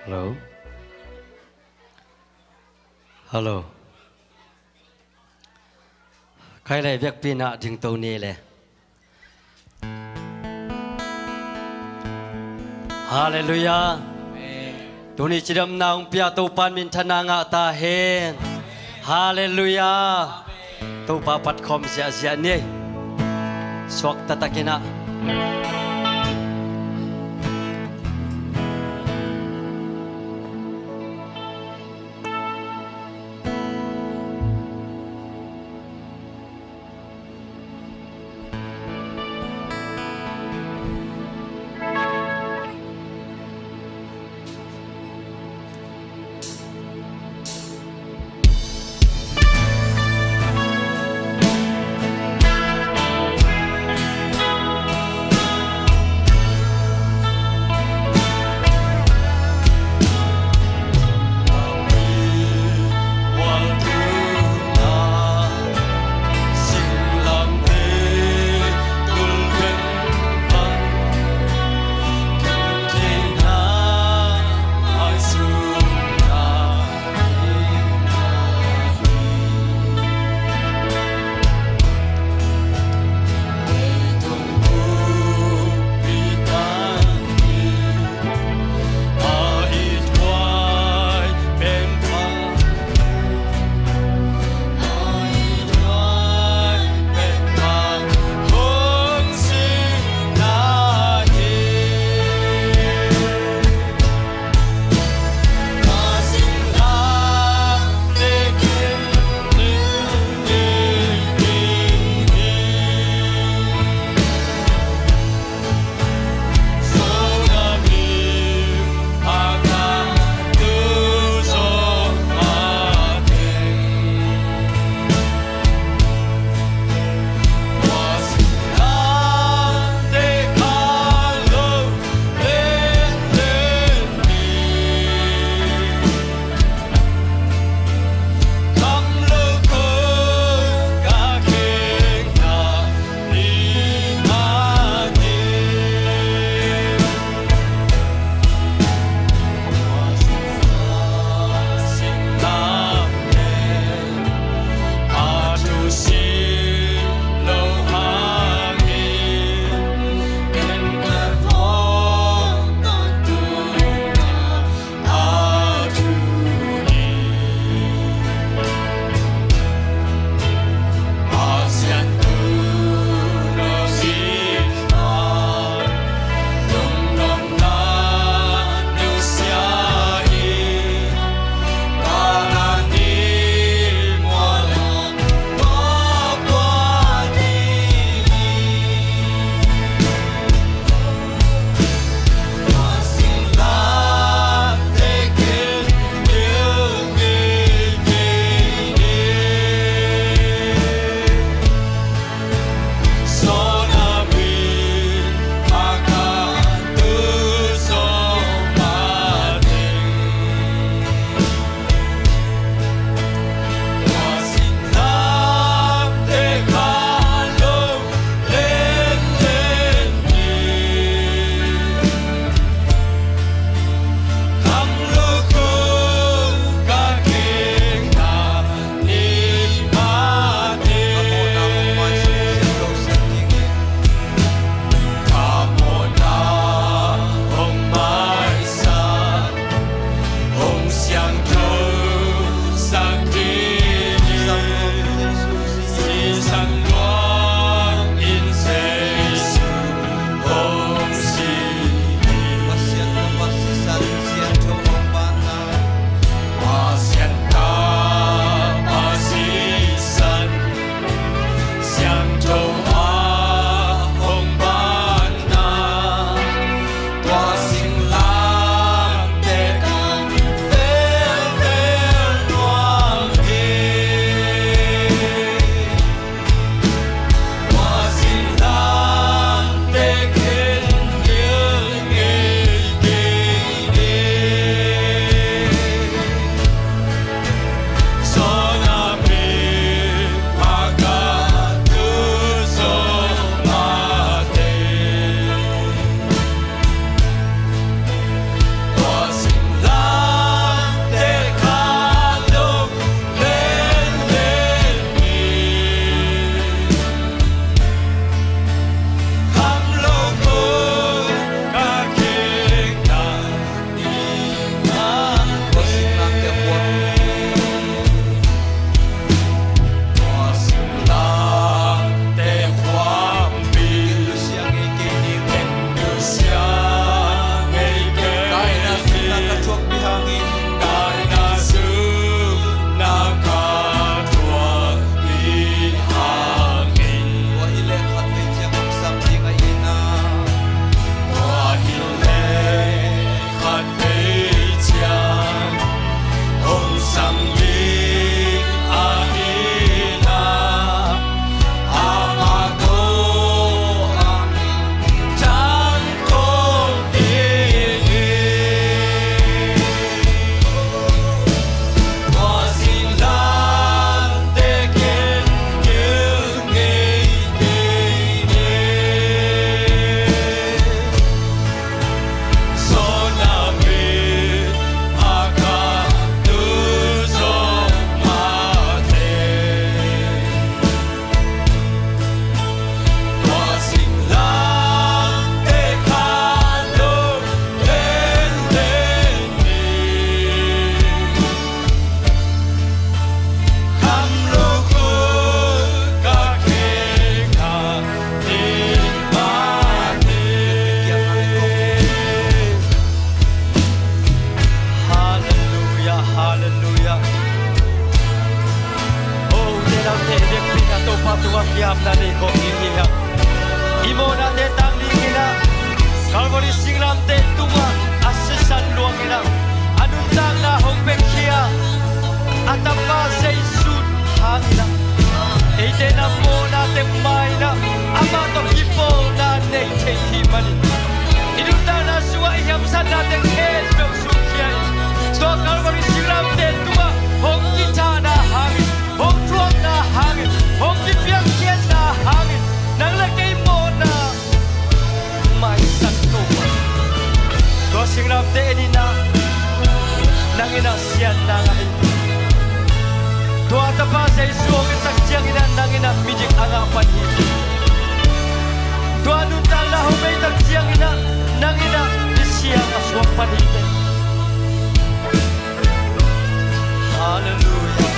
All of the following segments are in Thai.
ฮัลโหลฮัลโหลใครได้เวียกปีน่ะถึงตรงนี้เลยฮาเลลูยาตัวนี้จะดำนางพิยาตูปันมินทนางะตาเฮนฮาเลลูยาตูปาปัดคอมเสียเสียนี่สวกตะตะกินะ Kalvari singlam te tuma asisan luang ina anun tang na hong bekia atapa say sud hangina ite na mo na te mai na ama to hipo na nei te himani inuta na suwa iham san na te kes be sukia to Kalvari singlam te tuma hong kita na hangin hong tuang na hangin hong kipiang kian na hangin nang lagay mo na mai san to to singlam te enina nang ina sian na ngai to atapa sa isuong itak siyang ina nang ina mijik angapan hiti to anun tala humay tak siyang ina nang ina isiyang aswang panhiti Hallelujah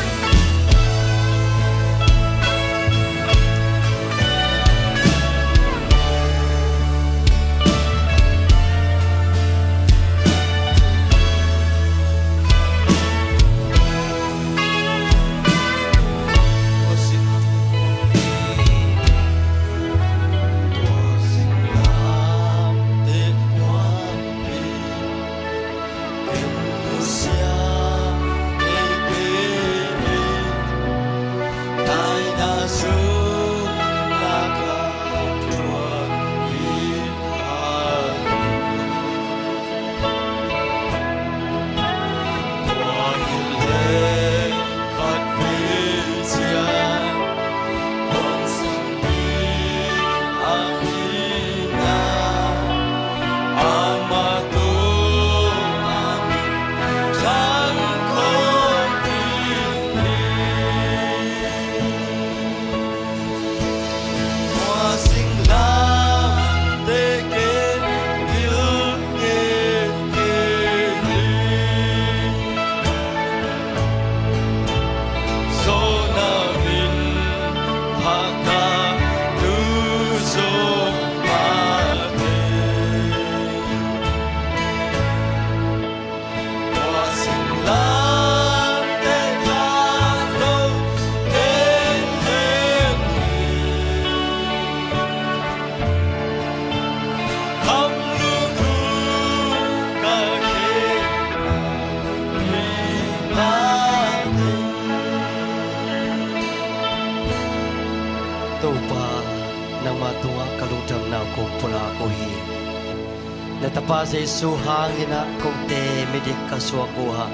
Natapa sa Isu hangin na kung te midik kaswakuha.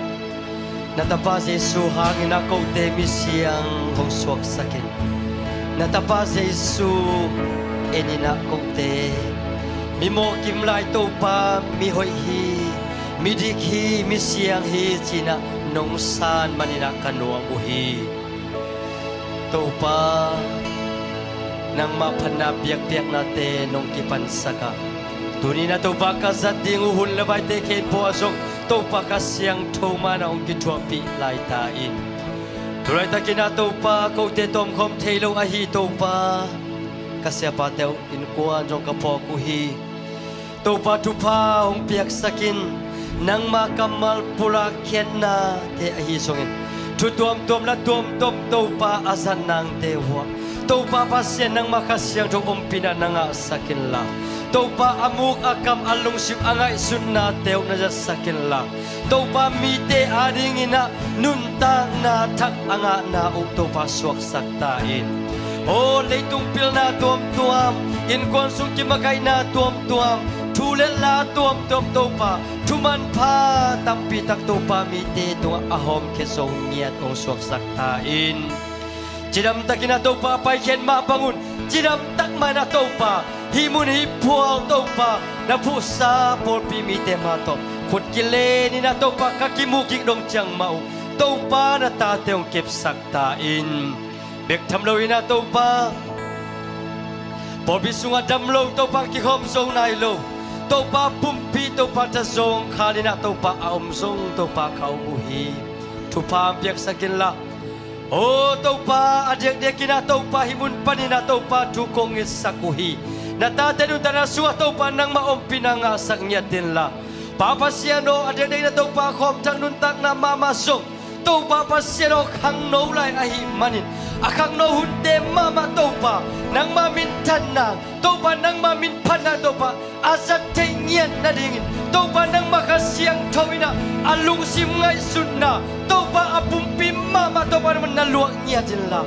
Natapa sa Isu hangin na kung te misiyang kung swak sakin. Natapa sa Isu enina kung te mimo kimlay to pa mihoy hi midik hi misiyang hi china nong san manina kanua buhi. To pa nang mapanapyak-pyak natin nung kipansaka. Tuni na to pa kasat ding uhun labay te ken po asok to pa kasyang toma na ong kitwapi laitain. Turay ta kinato pa kau te tom kom telo ahi to pa kasya pa teo inkuan jong kapo kuhi. To pa tupa ong piyak sakin nang makamal pula ken na te ahi songin. Tutuam-tuam na tuam-tuam to pa asan nang tewa. To pa pasyan nang makasyang to umpina na nga sakin la. To pa amuk akam alung sip angay sunna teo na sakin la. To pa mite ading ina nunta na tak anga na to pa swak saktain. O leitung pil na tuam-tuam in konsung kimagay na tuam-tuam. Tulen la tuam-tuam to pa tuman pa tampitak to pa mite tunga ahom kesong niat ong swak saktain. Jidam takin na to pa paiken mabangun. Jidam tak mana to pa himun hipual to pa na pusa por pimite mato kut kile ni na to pa kakimukik dong chang mau to pa na tateong kip saktain bek thamlo ina to pa por bisunga damlo to pa ki hom song nailo to pa pumpi to pa ta song khalina to pa aom song to pa khau buhi tu pa biak sakin la o to pa adek dekina to pa himun panina to pa tukong isakuhi natatenu tanah suah to pa nang maompi na nga saknya din la papasyano adek na to pa khom tang nuntak na mamasong to papasyano khang no lai ahi manin akang no hunte mama topa nang mamin tanang topa nang mamin pana topa asat tengian na dingin topa nang makasiyang tawina alung sim ngai sunna topa apumpi mama topa naman naluang niya jilla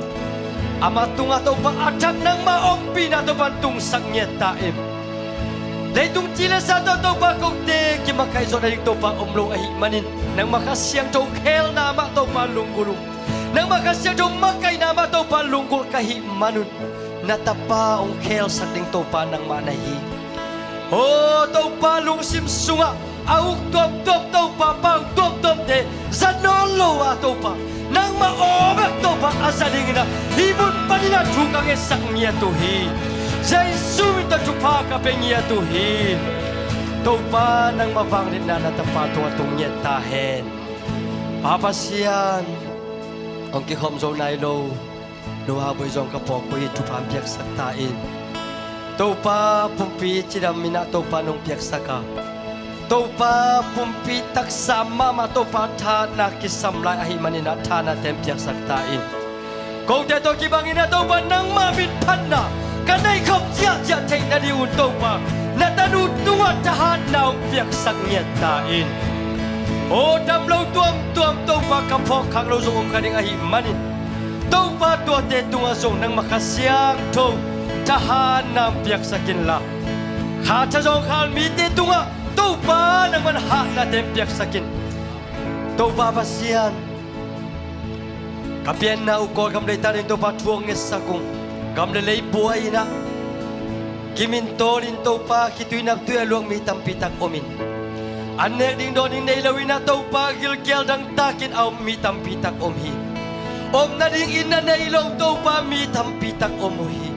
ama tunga topa atak nang maompi na topa tungsang niya taim Leitung cila satu topa kokte kimakai zona dik topa omlo ahi manin nang makasiyang to khel nama topa lunggulung nang makasiyang to makai nama topa lunggul kahi manun natapa ong khel sating topa nang manahi oh topa lungsim sunga auk top topa pang top de zanolo topa nang maobak topa asadingina hibun panina tukang esak niya tuhi Jesu minta jumpa ka pengia Tuhin Topa nang mabanglit na natapato atong nyetahen Papasiyan Ang kihom zong nailo Nuhaboy zong kapok ko itupan piyak saktain Topa pumpi cidam mina topa nung piyak saka Topa pumpi taksa mama topa ta nakisamlay ahi manina ta na tem piyak saktain Kau teto kibangin na topa nang mabit panna Kanay kop siya tay na diunto pa Natanutuwa tahan na ang piyak sang nyetain O damlaw tuam to pa kapok kang lozong kaning ahimanin To pa tuwate tungasong nang makasiyang to Tahan na ang piyak sa kinla Katazong kalmite tunga To pa nang manha na tem piyak sa kin To pa pasiyan Kapiyan na ukol kamday tanin to pa tuwang esakong Kamlelay buhay na Kimintorin to pa Kito'y nagto'y aluang may tampitak omin Anek ding doning nailawin na to pa Gilgil dang takin aw may tampitak omhi Om na ding ina nailaw to pa may tampitak omuhi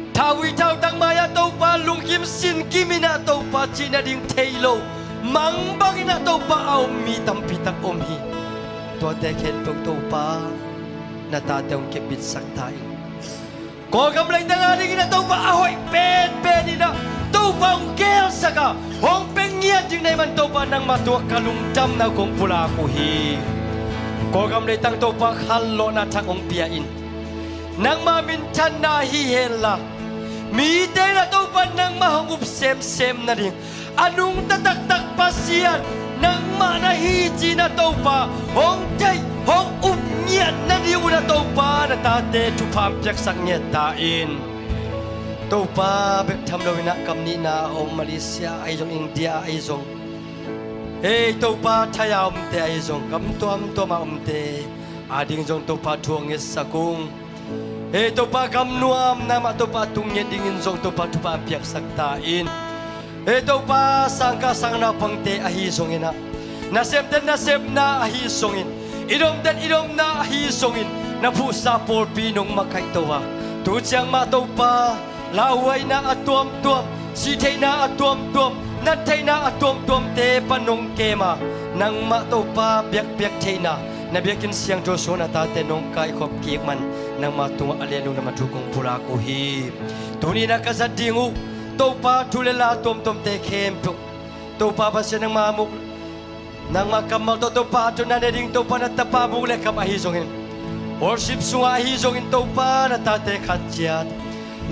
Tawi tao tang maya to pa Lungkim sin kimi na to pa China ding taylo Mangbangin na to pa aw may tampitak omhi Tuwa deken to pa Natatayong kibit saktain Kau kamlay tangaling na tau pa ahoy pen ina tau pa ang kel saka hong pengiat yung naiman tau pa nang matuak kalungdam na kong pula kuhi Kau kamlay tang tau pa halo na takong piyain nang mamintan na hihela mite na tau pa nang mahangup sem na rin anong tataktak pasiyan nang manahiji na tau pa hong day hong umnyat na diyo na topa na tate tupam piyak sang nyetain topa bektam daw na kamni na o Malaysia ay zong India ay zong hey topa taya umte ay zong kam tuam umte ading zong topa tuang esakung hey topa kam nuam nama topa tungnya dingin zong topa tupam piyak saktain hey topa sangka sang na pangte ahi zong ina nasib na ahi zongin Idom na hisongin na pusa por pinong makaitawa Tudyang matawpa laway na atuam-tuam sitay na atuam-tuam natay na atuam-tuam te panong kema nang matawpa biyak-biyak tay na nabiyakin siyang Diyoso na tate nung kaikop kikman nang matunga aleno na matukong pulako hi Tuni na kasadingu tawpa tulala atuam-tuam te kempo tawpa ba siya ng mamuk Nang makamal to pa to na ding to pa na tapabule kam ahizongin worship sunga ahizongin to pa na tate khatyat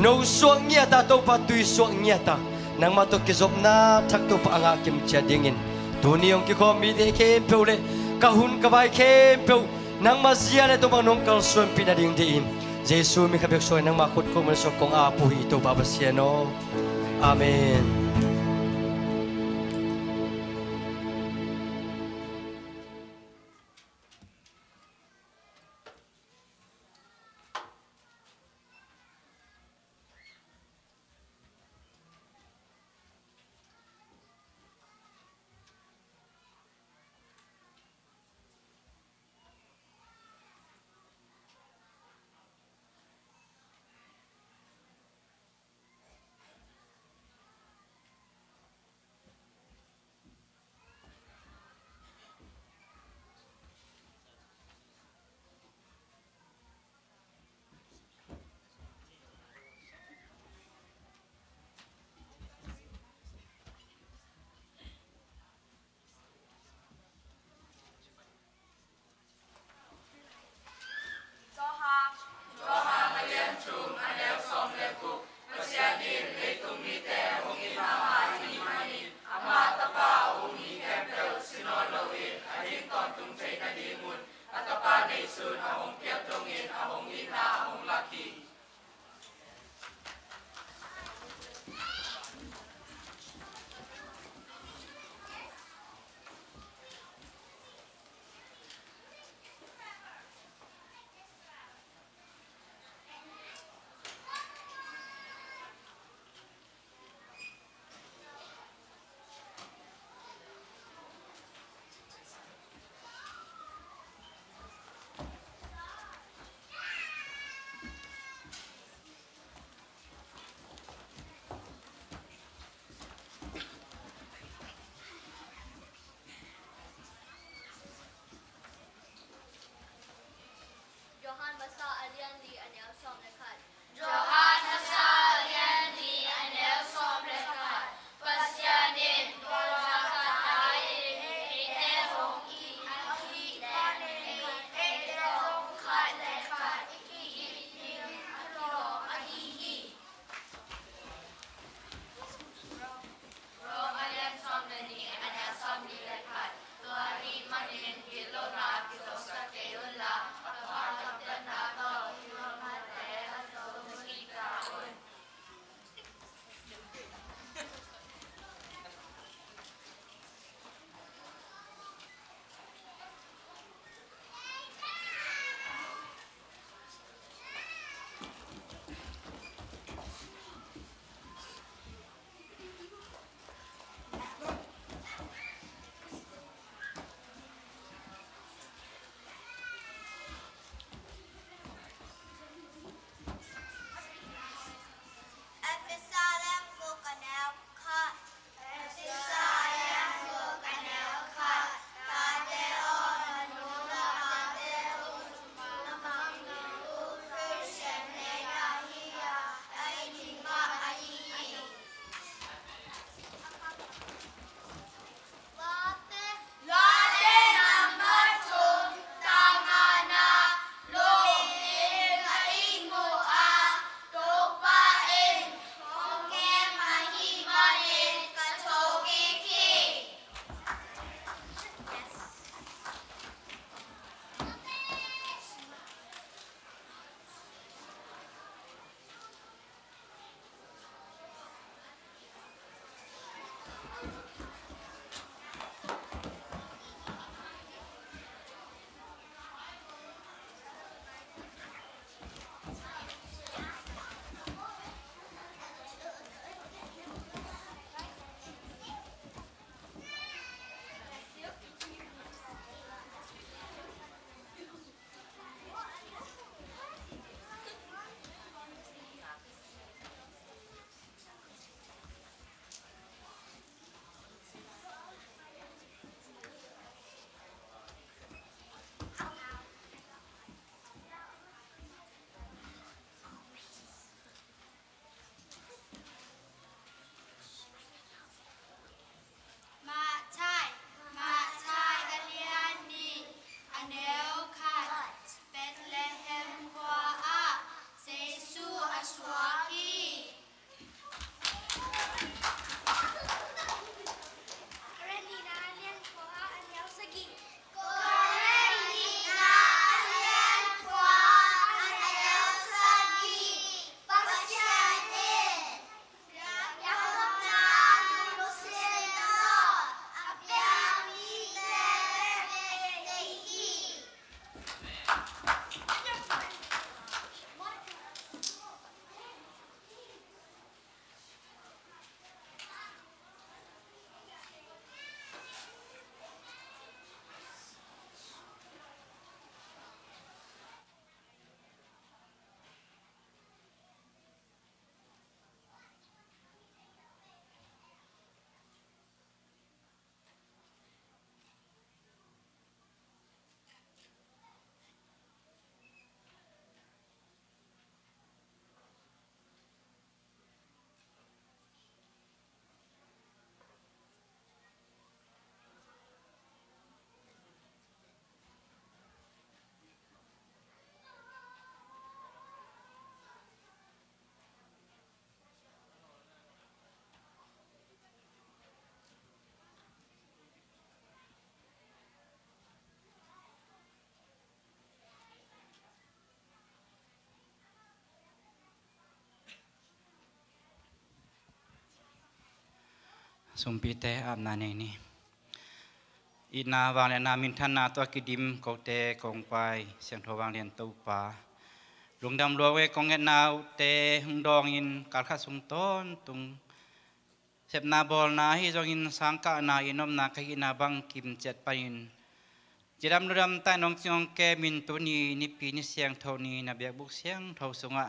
no suang niya ta to pa tui suang niya ta nang mato kizop na thak to pa anga kim chadingin tuni yong ki ko mi de ke peule kahun kabai ke peu nang mazia le to manong kal suan pinading diin Jesu mi kabek soy nang makut ko man so kong apu ito babasiano amen สมปีเตอาบนาเนนี่อีนาวางเลียนามินทันนาตัวกิดิมกเตกงไปเสียงทวางเลียนตูปาลุงดำรัวเวกงเงนาวเตหงดองอินกาลข้าสุงต้นตุงเสพนาบอลนาฮิจงอินสังกานาอินอมนาคหินาบังกิมเจ็ดไปอินจิดำนุดำใต้น้องจงแกมินตุนีนิปีนิเสียงเท่านี้นับเบียบุกเสียงเท่าสงะ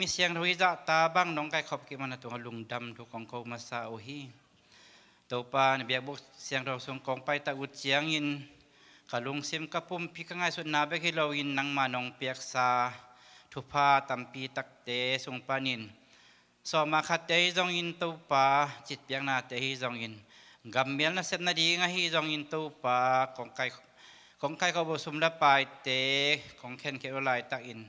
มิเสียงเท่าอิจตาบังน้องไก่ขอบกิมันตัวลุงดำทุกของเขามาซาโอฮีตัวปานเบียบุกเสียงเราส่งกองไปตะอุดเสียงอินกะลุงซิมกะปุ่มพิกง่ายสุดนาเบกิเราอินนังมานองเปียกซาทุพาตัมปีตักเตส่งปานินสอมาขัดเตยจงอินตัวปาจิตเปียกนาเตยจงอินกำเมียนน่ะเสพนาดีง่ายจงอินตัวปากองไก่เขาบอกสมละปลายเตของเคนเคโรไลตักอิน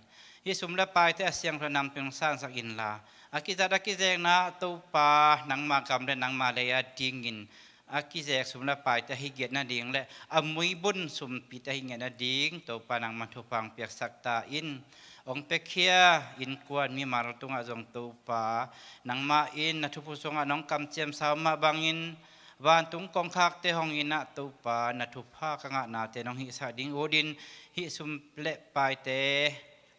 ที่สมละปลายเตเสียงพระนำเป็นสร้างสักอินลาอากิจากิเจงนะตัวปานังมากำและนังมาเลยดิงินอากิเจกสมละปลายแต่ให้เกียรตินาดิงและอมุยบุญสมปิตให้เกียรตินาดิงตัวปานังมาทุพังเปียกสักตาอินองเปเคียอินกวนมีมาลตุงอาจงตัวปานังมาอินนัทุพุสงะน้องกำเจียมสาวมาบังอินวันตุงกองคักเตหองอินะตูปานัทุภากังนาเตน้องหิสาดิงโอดินหิสุมเละปายเต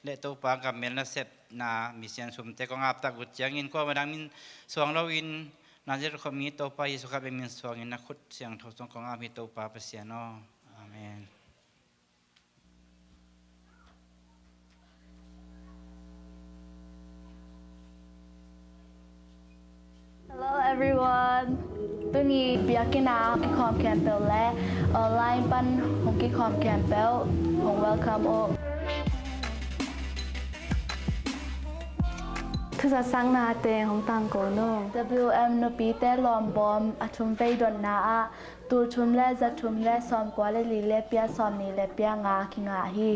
เละตูปากับเมลนาเซปนามิเซียนสุมเตกองอาบตะกุดเจียงอินก็มาดังมินสวงเราอินนาเจรคมีตูปายิสุขะเบมินสวงอินนักขุดเสียงทศกองอาบิตูปาเปเสียนออาเมน Hello everyone ตัวนี้เบียกินาคอมแคมเปลและออนไลน์ปันหงกิคอมแคมเปลหง welcome โอทุกสังนาเตงของตังโกโน WM นปีเตลอมบอมอชุมเวดอนนาอาตูชุมและจะชุมและซอมกว่าและลีเลเปียซอมนี่เลเปียงาคิงาฮี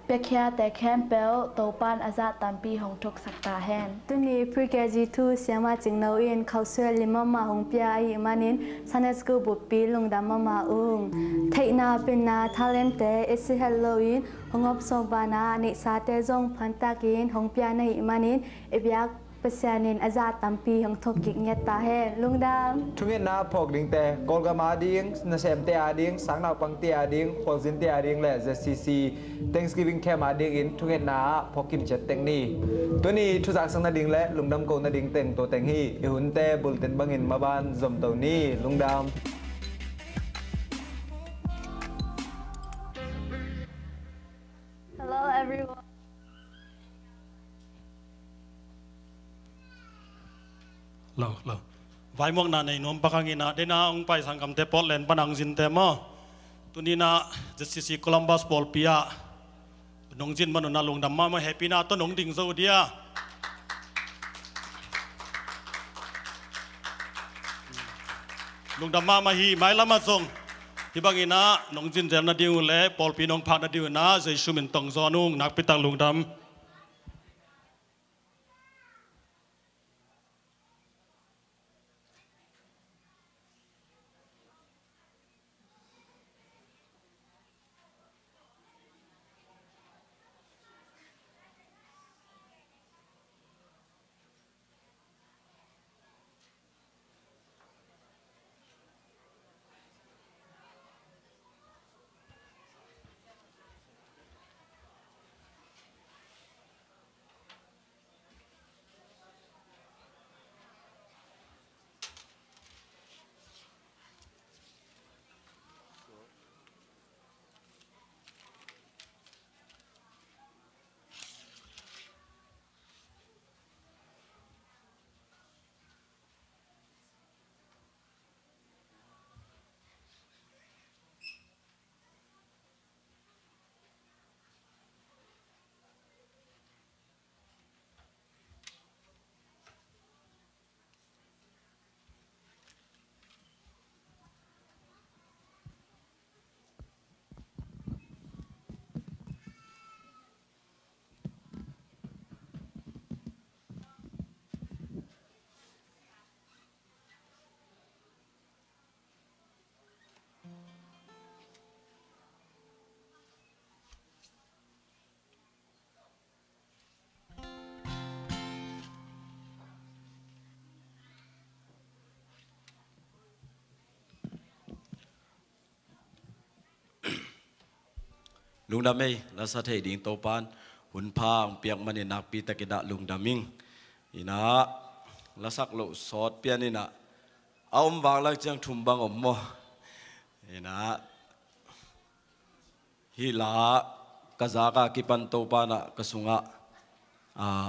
เปียเคียแต่แคมเปลโตปานอาซาตัมปีของทุกสักตาแฮนตุนีพรีเกจีทูเสียมาจิงนาวอินเขาเสือลิมมาหงเปียอีมานินซันเอสกูบุปีลงดามมาอุงเทนาเป็นนาทาเลนเตเอซิฮัลโลอินหงอบสองบานานิซาเตจงพันตากินหงเปียในอีมานินเอเบียกเปเซียนินอาซาตัมปีของทกกิกเงตาแฮลุงดามทุกเงินนาพกดิ่งแต่กอลกามาดิ่งนาเซมเตียดิ่งสังนาปังเตียดิ่งพอลซินเตียดิ่งและเจซีซี Thanksgiving แค่มาดิ่งอินทุกเงินนาพกกินเจ็ดเต็งนี่ตัวนี้ทุกจากสังนาดิ่งและลุงดำโกนาดิ่งเต็งตัวเต็งฮีเอหุนเตบุลเต็นบังอินมาบ้านจมตัวนี้ลุงดำHello everyone lo vai mong na nei nom pakangina dena ong pai sangkam te Portland panang jin te mo tunina JCC Columbus Paul Pia nong jin manu na long dam ma happy na to nong ding zo dia long dam ma hi mai lama song ti bangina nong jin jam na diu le Paul Pi nong phak na diu na jai sumin tong zo nung nak pitang long dam lung đam ấy là sát hệ điện tàu pan hun pha ông piang mani nak pi takida lung daming ina là sắc lộ sót pian ina ông vang lăng chang thum bang om mo ina hi la kazaka kipan tàu pan na kasunga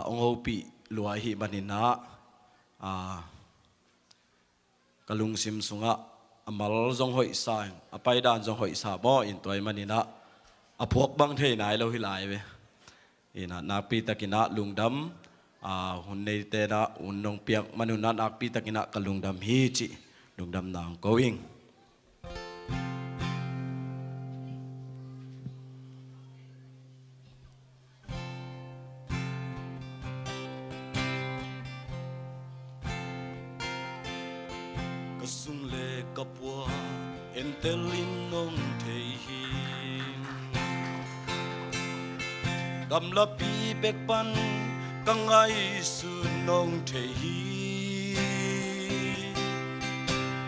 ông hậu pi lua hi manina kalung sim sunga amal zong hoi sa apai dan zong hoi sa bo in toy manina apok bang thei nai lo hi lai ve ina na pi takina lungdam hun nei te na unong piak manuna nak pi takina kalungdam hi chi lungdam nang going kasung le kapwa entelin nong thei hin gamla pi bek pan kangai su nong thei hi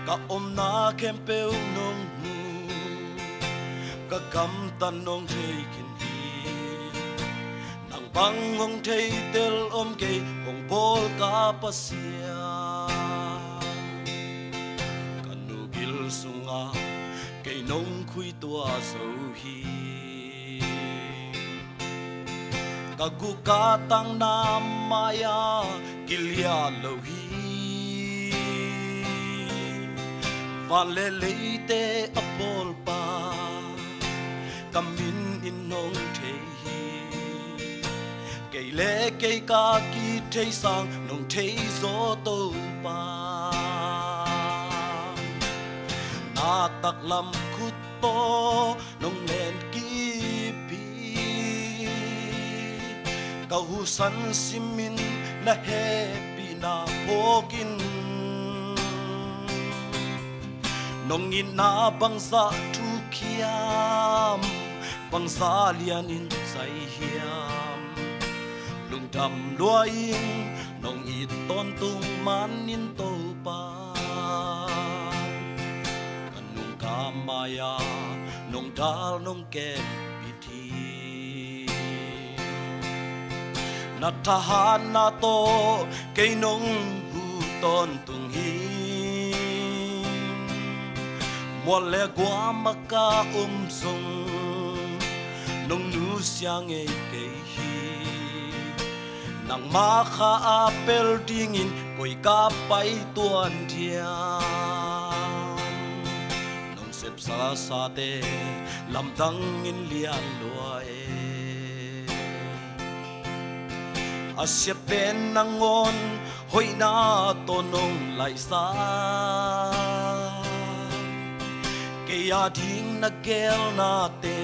ka om na kem peu nong mu ka gam tan nong thei kin hi nang bang hong thei tel om ke hong bol ka pasia sunga cây nông khui tua sầu hi cả gu cá tăng nam maya kilia lâu hi van lê lấy te apol pa kamin in nông thế hi cây lê cây cá ki thế sang nông thế gió tô pa tak lam khut to nong len ki pi ka hu san simin na happy na pokin nong in na bang sa thu khiam bang sa lian in sai hiam lung dam loin nong i ton tung man in to pa maya nong dal nong kem piti na tahan na to kay nong huton tung hi mole gua maka sung nong nu siang e kay hi nang makha apel dingin koi ka pai tuan dia sa sa te lam dang in lian lua e asya pen nangon hoi na to nong lai sa ke ya ding na gel na te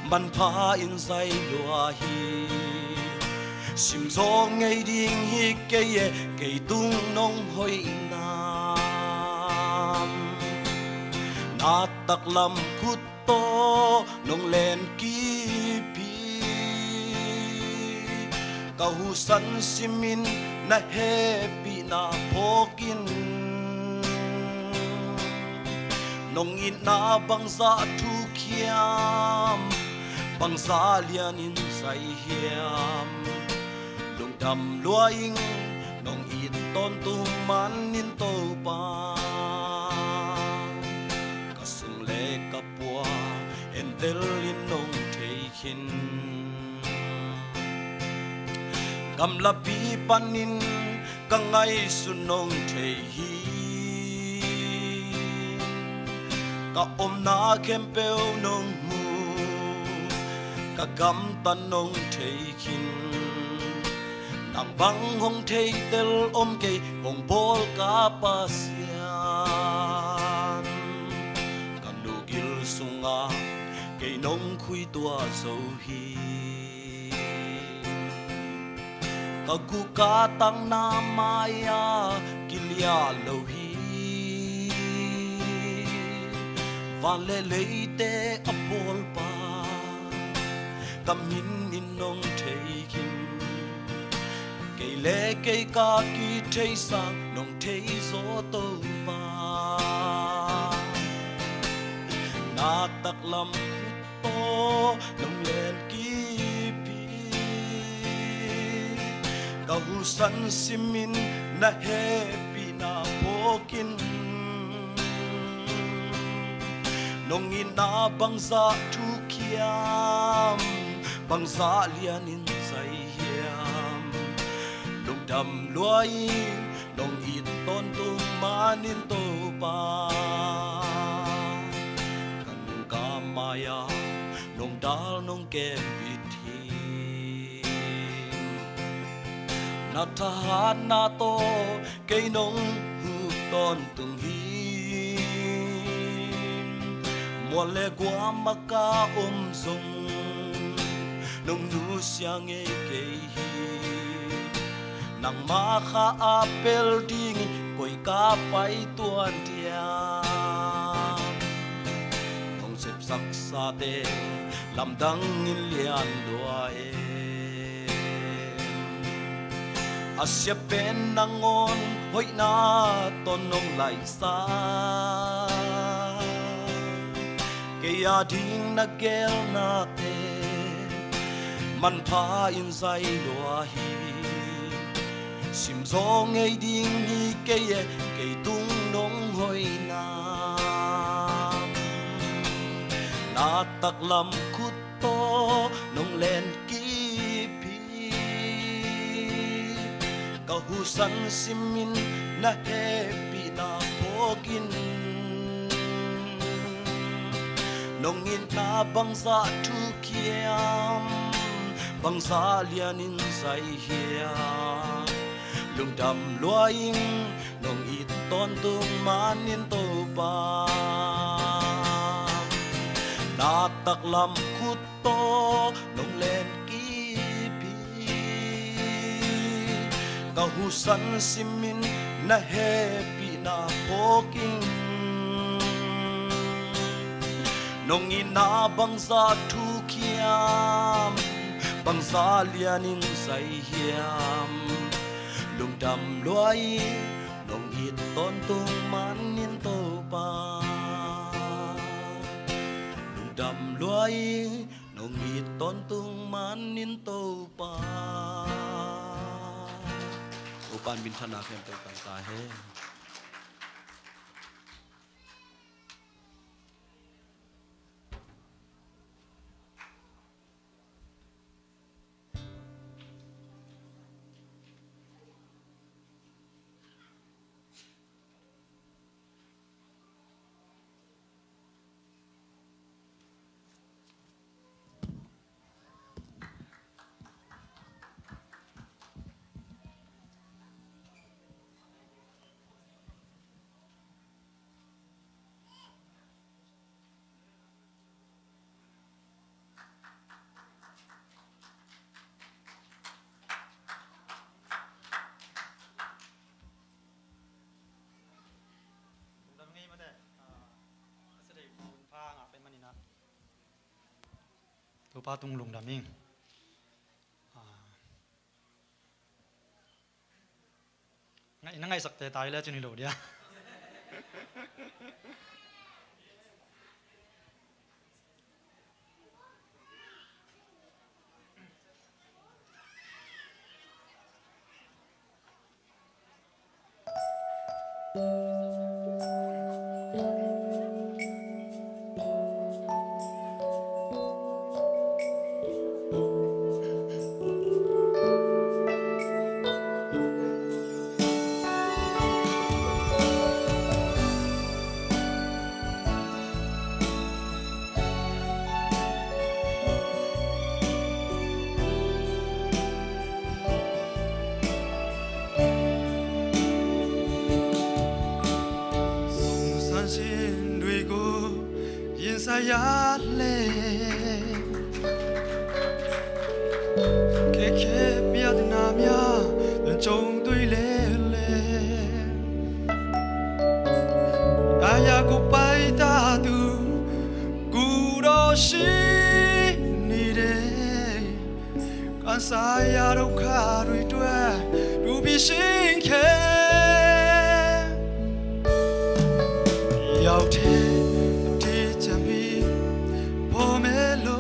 man pha in sai lua hi sim zong ngei ding hi ke ye ke tung nong hoi na tak lam khut to nong len ki pi ka hu san simin na happy na pokin nong in na bang za thu khiam bang za lian in sai hiam lung dam luaing nong in ton tu man in to pa kapwa entel in nong thei hin gamla pi panin kangai sunong thei hi ka om na kem peu nong mu ka gam tan nong thei hin nang bang hong thei tel om ke hong bol ka pasia sunga cây nông khui tua sầu hi ka gu ka tang na maya kilia lâu hi van lê lấy te apol pa kamin in nong thei kin cây lê cây ka ki thei sang nong thei gió tô pa tak lam to nông lên kí pi cầu săn simin na happy na pokin nông in na bang za tu kiam bang za lianin say hiam nông đầm loay nông ít tôn tu manin to pa kan ka maya nông dal nông kem bithi na tha na to cây nông hu tôn tung hi mua lệ qua maka zong nông nu siang e cây nang ma kha apel ding koi ka pai tuan tia thong sep sak sa te lam dang in lian doa e asia pen nangon hoi na ton nong lai sa ke ya ding na gel na te man pha in zai doa hi sim zong ngay ding hi cây tung nong hoi na tak lam khut to nong len ki pi ka hu san simin na happy na pokin nong in na bang za tu kiam bang za lianin sai hiam lung đầm loaying nong ít tôn tung manin to pa na tak lam khut to nong len ki pi ka hu san simin na happy na poking nong ina bang za tu kiam bang za lianin sai hiam lung đầm loay nong ít tôn tung manin to pa lung đầm loay nong ít tôn tung manin to pa upan bin thana khem to kan ta he tu pa tung lung daming ngay sắc tê tai le chuni lo dia ya le ke bia na mia den chong tui le le aya ku pai ta tu ku ro shi ni de kan sa ya ro kha ri twa du bi shin ke yao the 没路。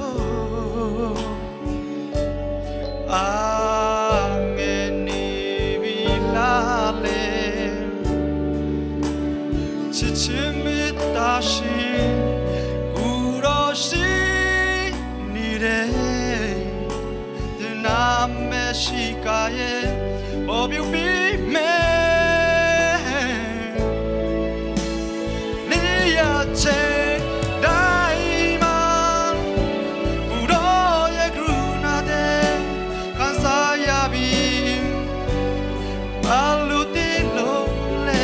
ချစ်ချင်းမေတ္တာရှင်ကိုတော်ရှိနေတယ်ဒီနာမရှိကရဲ့ဘောပြူပြီးမယ်နေရချေတိုင်းမှာကိုတော်ရဲ့ကရုဏာတဲ့ခံစားရပြီဘာလို့ဒီလိုလဲ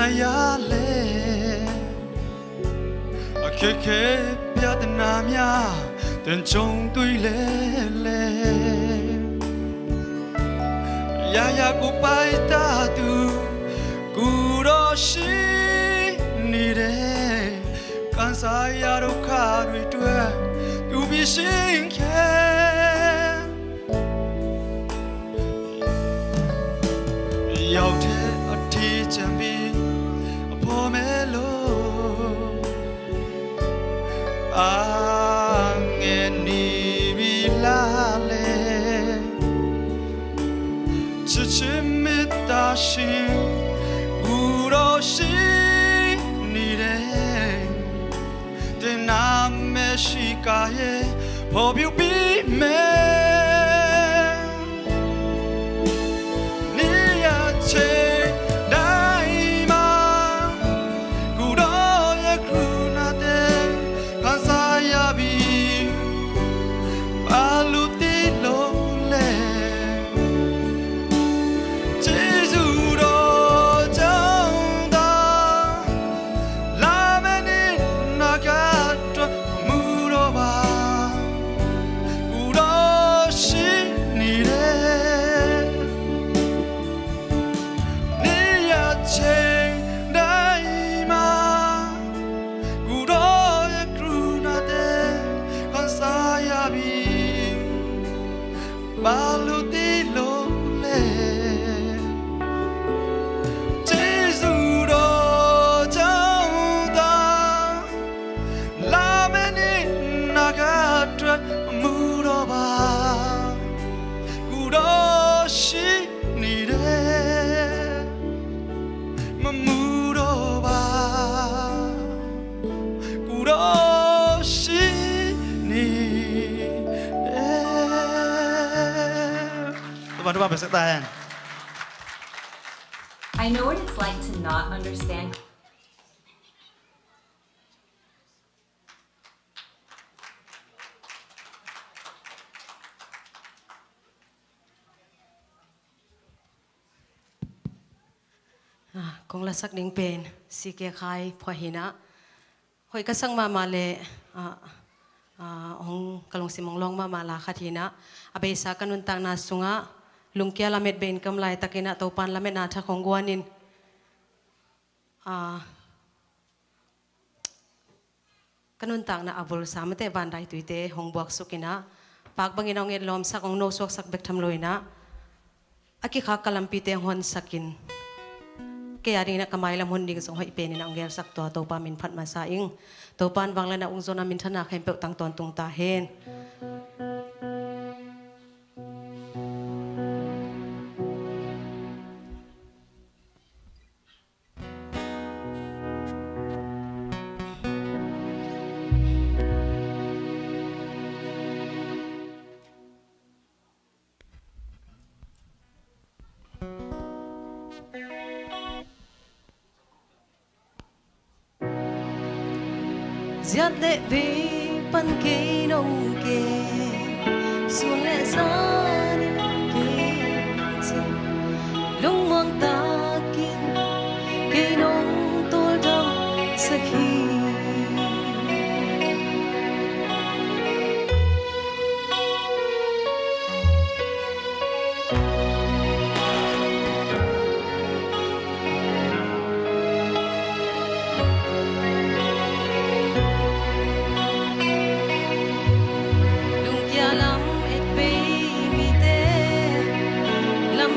ဆိုင်ရလေအခက်ခဲပြဿနာများတင်ကြုံတွေ့လေလေရာရာကိုပိုက်တာသူကိုတော်ရှိနေတယ်ကန်စားရဒုက္ခတွေတွေ့သူပြီးရှင်ခဲရောက်တဲ့အထီးချမ်းပြီးပေါ်မယ်လို့ငယ်နေပြီလားလေချစ်ချစ်မေတ္တာရှင်ကိုတော်ရှိနေတယ်တင်နာမရှိကရဲ့ပေါ်ပြပြီးမယ်နေရချေI know what it's like to not understand. กงละสักดิ่งเป็นสิเกคายพอเห็นนะหอยกระสังมาเลยองกะลงสิมองลองมาลาคทีนะอเบสากันนุนตังนาสุงะลุงเกียละเม็ดเบนกำไลตะกินะเตาปันละเม็ดนาทะของกวนินกันนุนตังนะอบุลสามเตบันได้ตุยเตหงบวกสุกินะปากบังอินองเอ็ดลอมสักองโนสวกสักเบกทำลอยนะอากิขากลัมปีเตหอนสักินเกียรีนักกำไมละมุนดิ่งส่งให้เป็นในอังเกลสักตัวตัวปามินพัดมาซาอิงตัวปานวังละนะองโซนามินธนาเข็มเปกตังตอนตุงตาเฮนgiật lệ vì bắn kỹ nông kề xuân lệ ra đến kia chim lung muang ta kiên cây nông tôi đâm sắc khi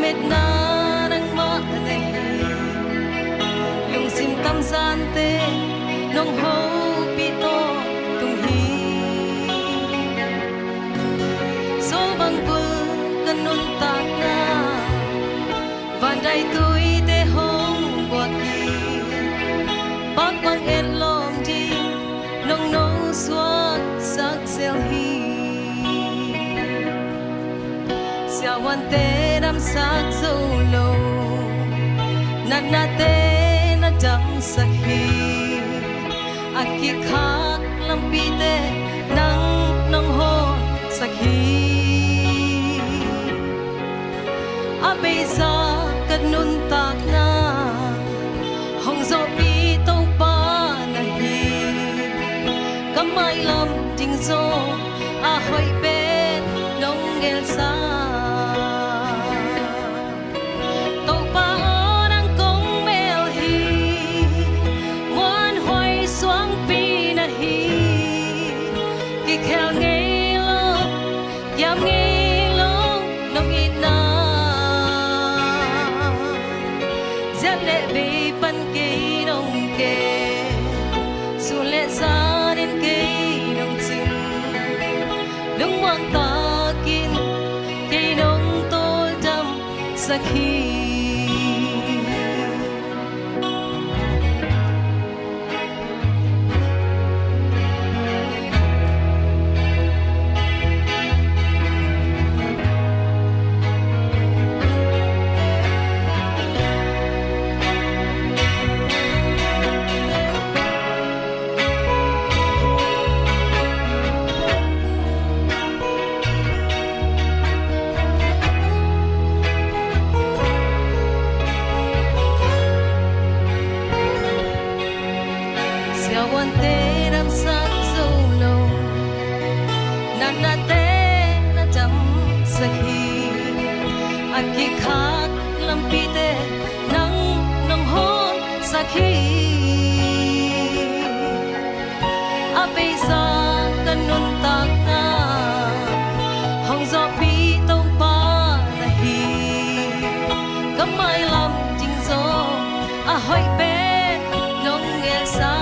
mệt na nang ma ngày lung sim tâm gian tê nong ho pi to tung hi so bang bu kan nun tak na van dai tui te hong bua ki pak bang en lom di nong no suat sak sel hi sia wan te nam sak zo lo na te na jam sakhi aki khak lampi te nang nong ho sakhi abe sa kanun tak na hong zo pi to pa na hi kamai lam ding zo a hoi ben nong gel sa sakhi aki khak lampi te nang nong hon sakhi ape sa kanun tak na hong zo pi tong pa na hi kamai lam jing zo a hoi pe nong ngel sa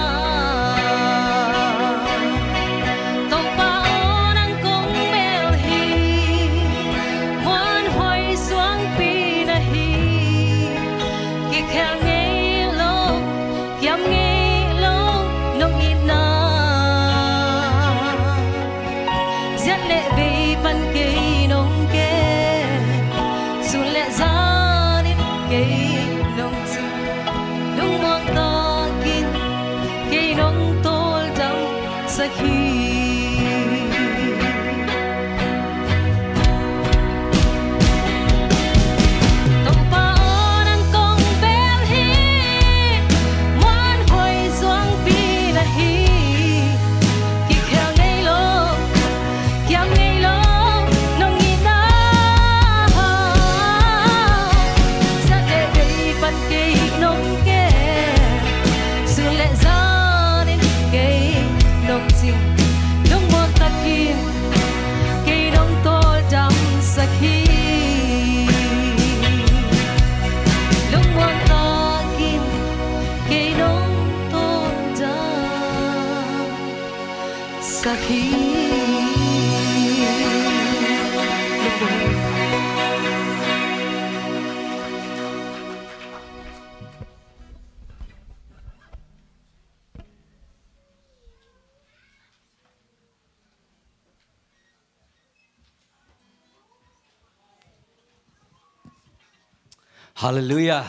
Hallelujah.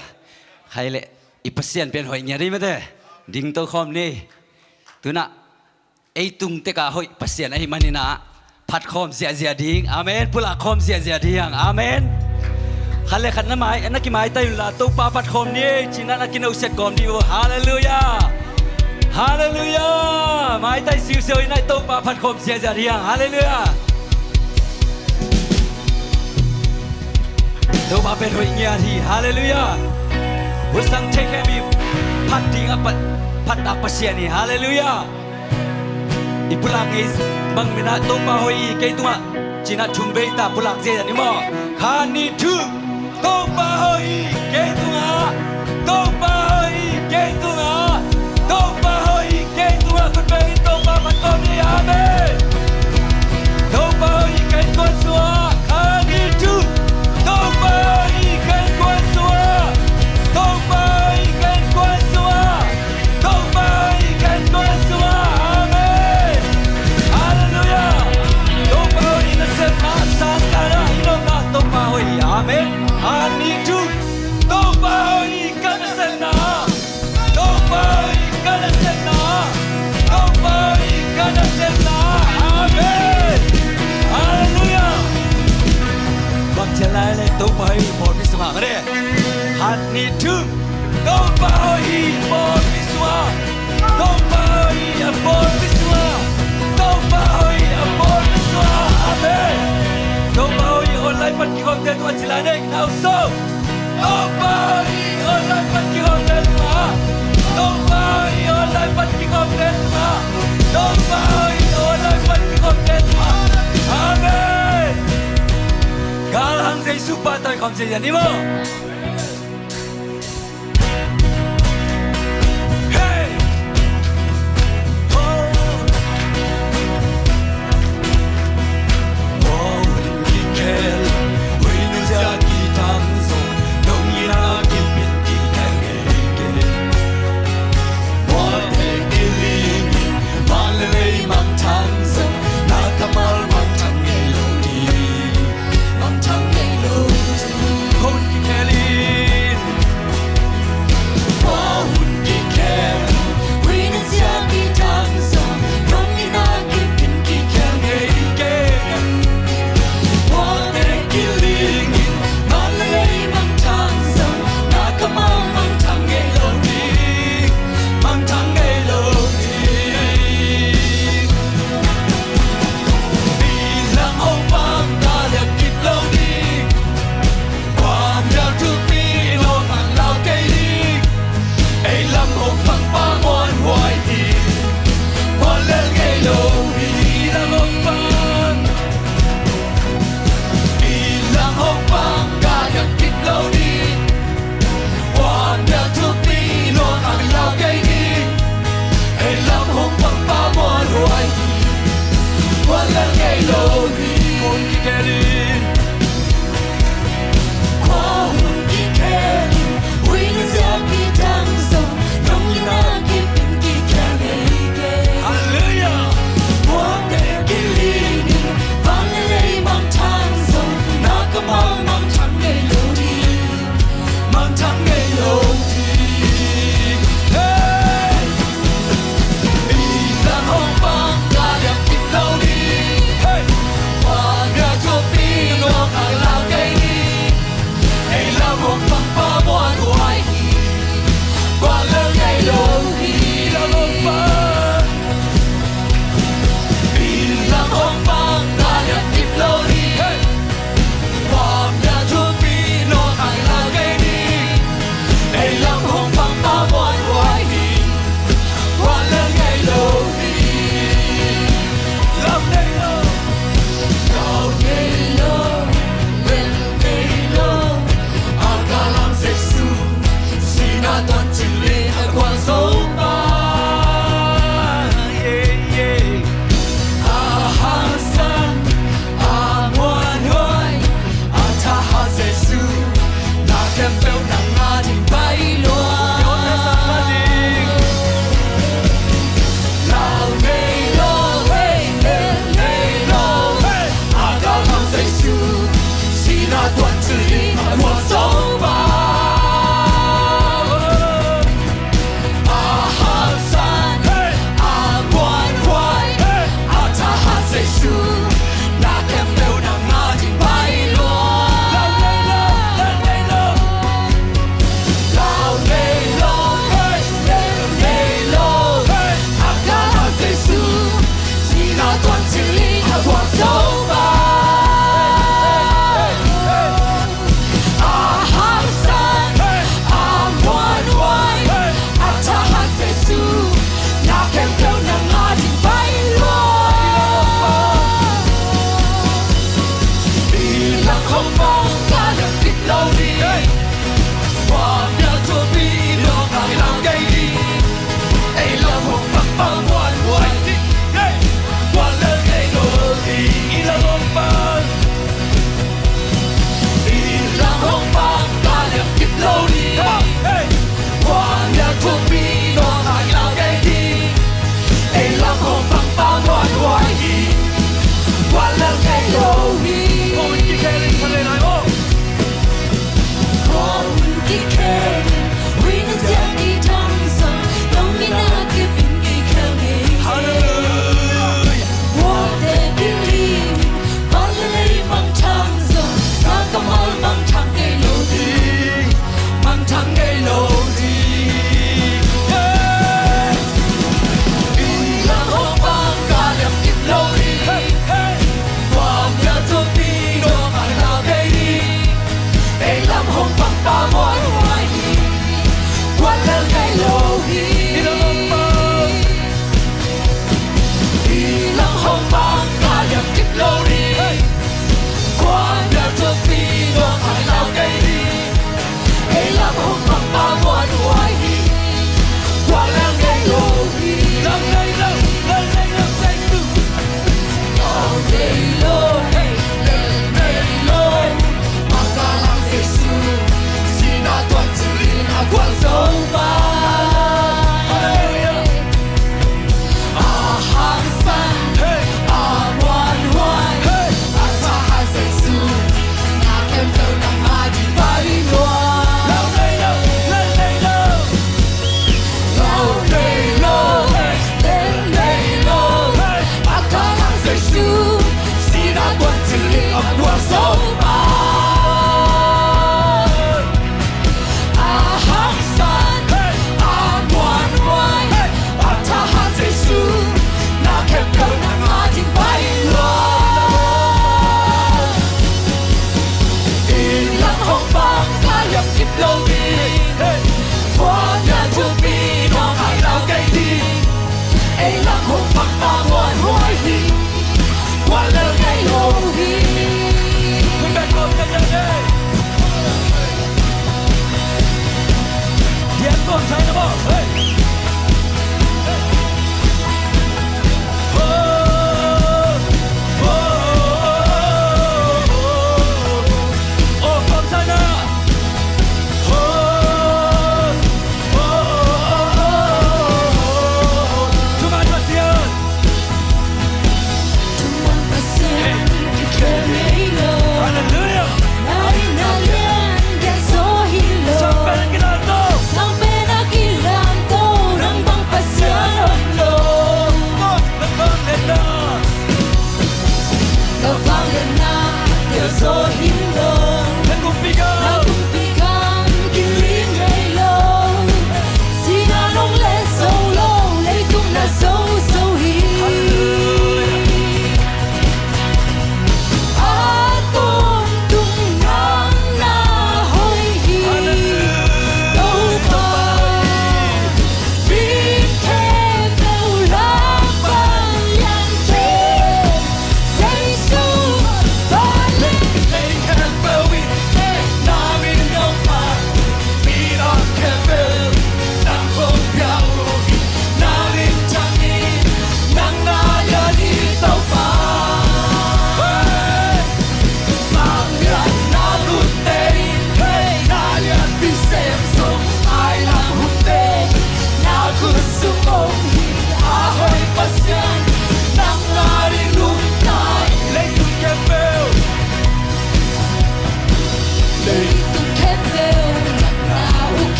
Khai lệ ipasian pen hoi nyari mate. Ding to khom ni. Tuna ei tung te ka hoi pasian ai manina. ผัดคอมเสียเสียดิ้งอาเมนผู้หลักคอมเสียเสียดิ้งอาเมนขันเลยขันน้ำไม้นักกินไม้ไตอยู่ละตู้ปลาผัดคอมนี่จีน่านักกินเอาเสร็จก่อนดีวะฮาเลลูยาฮาเลลูยาไม้ไตซิวเซยในตู้ปลาผัดคอมเสียเสียดิ้งฮาเลลูยาตู้ปลาเป็นหัวเงียทีฮาเลลูยาหัวสังเทแค่มีผัดดิ้งผัดตักปะเสียนี่ฮาเลลูยาipulang is bang mina to pa hoi ke tuma china thumbe ta pulak je ni mo khani thu to pa hoi ke tuma to pa hoi ke tuma to pa hoi ke tuma ko be to pa ma to ni amen to pa hoi ke ko suwa khani thu to pa hoi ke ko suwa to pa hoi ke ko suwa to pa hoi ke ko suwa Amen. I need to Topai Kanasena. Topai Kanasena. Topai Kanasena. Amen. Hallelujah. Bang chalai le Topai Port Viswa re. I need to Topai Port Viswa. Topai Port Viswa. Topai Port Viswa. Amen. Topai online pan ki hom den wa chilane now so Topai online pan ki hom den wa Topai online pan ki hom den wa Topai online pan ki hom den wa Amen Gal hang sei super tai khom sei ni mo Holy Kelly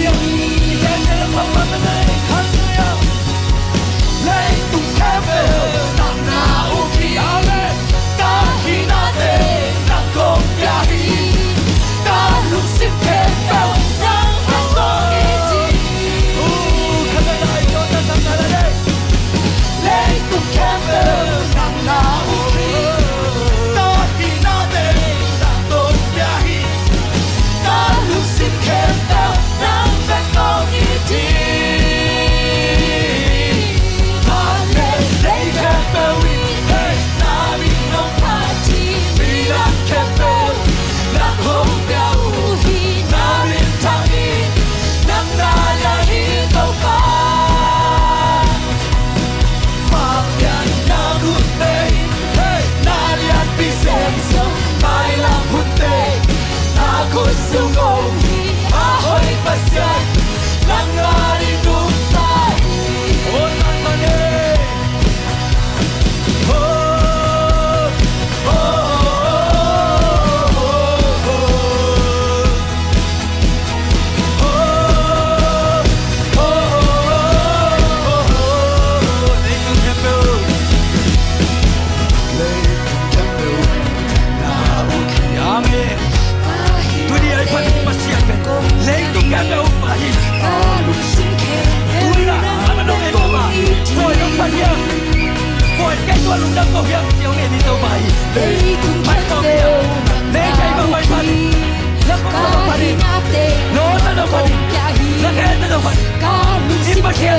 Hãy subscribe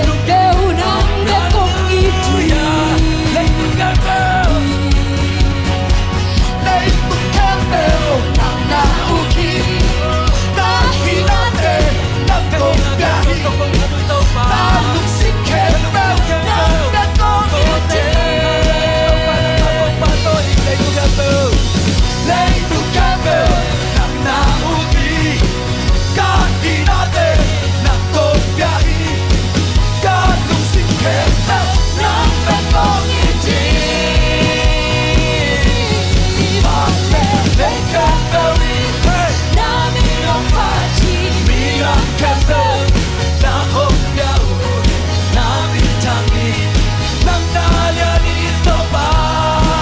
cho kênh Ghiền Mì Gõ để không bỏ lỡ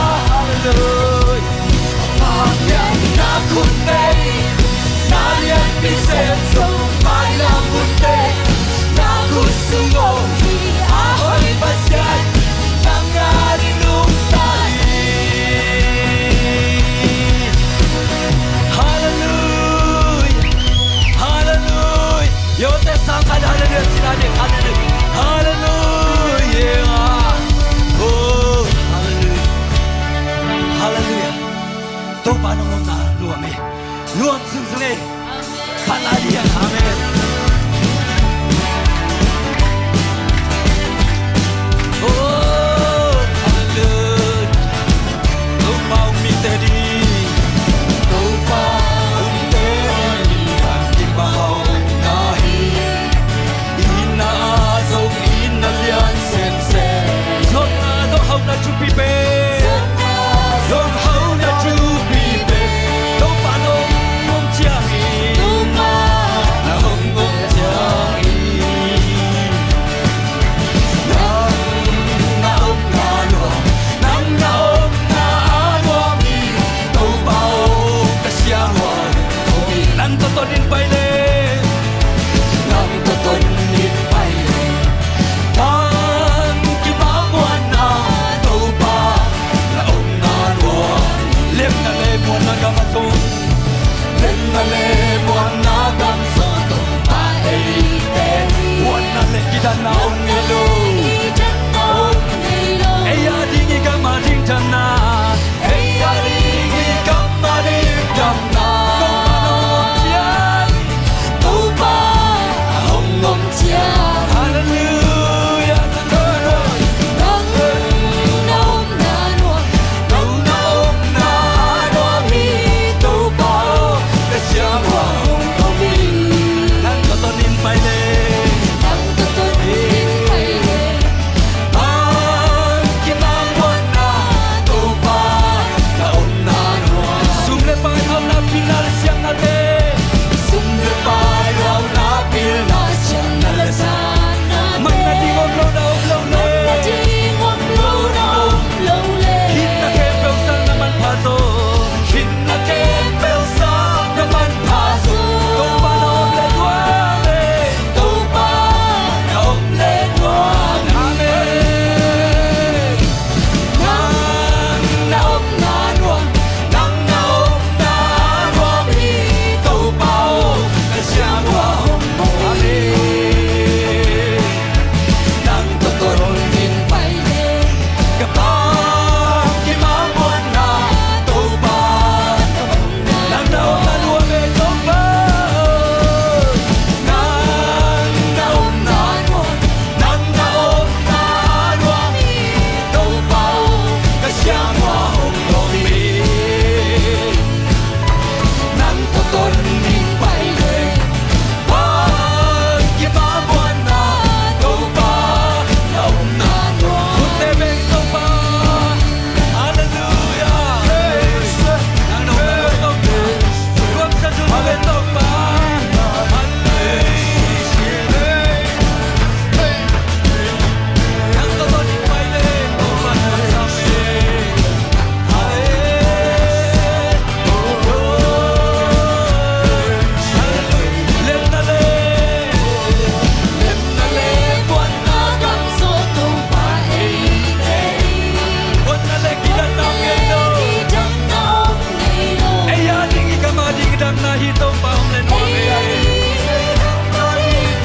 tàu pa hong lên hoa về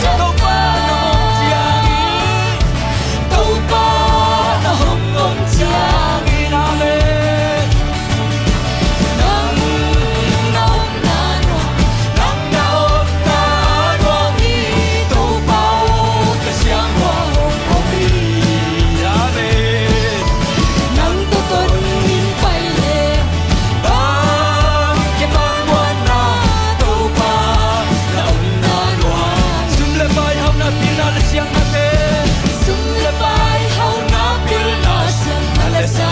tàu pa nó hong chiang tàu pa nó hong chiang amen nang nong na no nang na ot na nuang hi tàu pa ka siang hoa hong hi amen nang to ton min pai le ba ke bang wan na tàu pa na na nuang sum le bai hau na pil na le siang na te sum le bai hau na pil na siang na le sa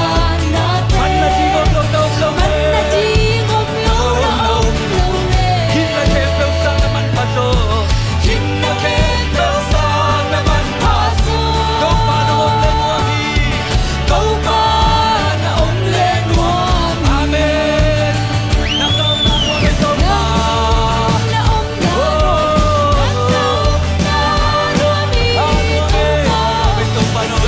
na te man na ji ngom lo lo man na ji ngom lo lo le hin na ke pe sang na man pa so hin na ke pe sang na man pa so tàu pa na ong le nuang hi tàu pa na ong le nuang amen na ong na nuang ke tàu pa na ong na nuang na nuang hi tàu pa na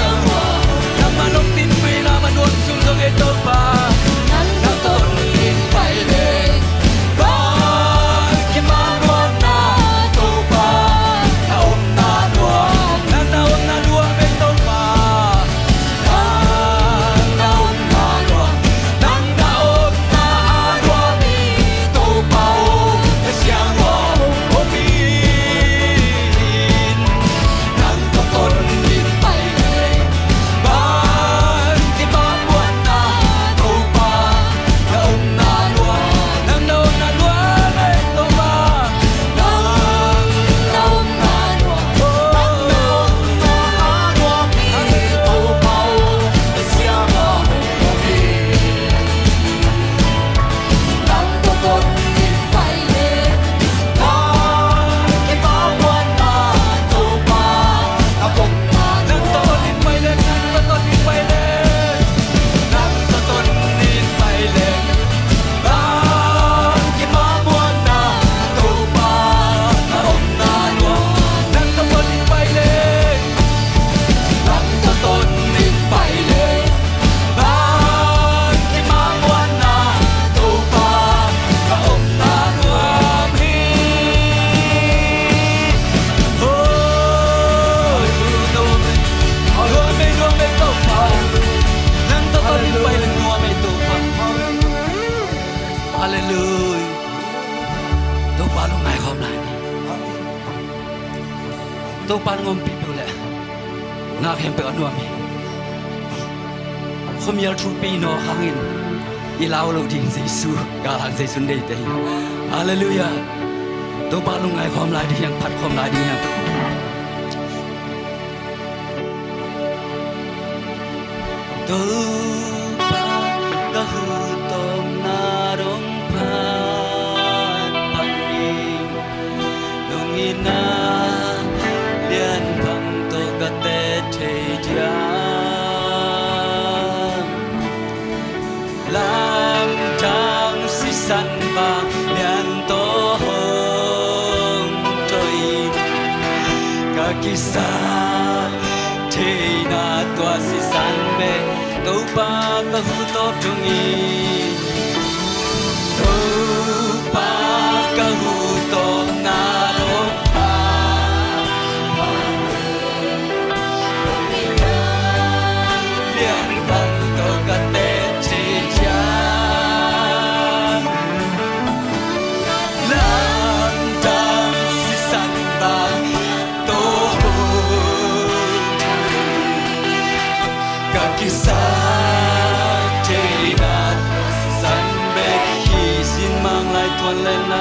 na manong tin pi na manon sum dong e tàu pa na ton tin pai le ba ke ma nuang na tàu pa na ong na nuang e tàu pa na ong na nuang nang na ong na nuang hi tàu pa ke siang hoa hong hi nang to ton tin pai le ba ke ma nuang na tàu pa na ong na nuang nang na ong na nuang e tàu pa nang na ong na nuang nang na ong na nuang hi tàu pa ke siang hoa hong hi nang to ton tin pai le ba ke ma nuang na tàu pa na ong na nang to tin pai le nang to tin pai le nang to ton tin pai le ba ke ma nuang na tàu pa na ong na nuang nang to tin pai le nang to ton tin pai le ba ke ma nuang na tàu pa na ong na nuang hi nuông me tàu pa nang to tin pai le nuông me tàu pa hallelujah tàu pa lo ngai khom lai ni tàu pa ngom pi tu le na khem pe nuông mi khom yal thu pi no khangin i lao lo ding jesu ga han jesu nei te hallelujah tàu pa lo ngai khom lai di yang phat khom lai di yang tàu pa ka hu tom na rong phat pan ni nong ina lian bang to ka te the dia lam tang si san ba lian to hong toi ka kisa thế na tua si san be tàu pa ka hu to trung i tàu pa ka hu to na rong pa lian bang to ka te che cha lam tang si san ba to ka kisa thế na san be hi sin mang lai tuan lên na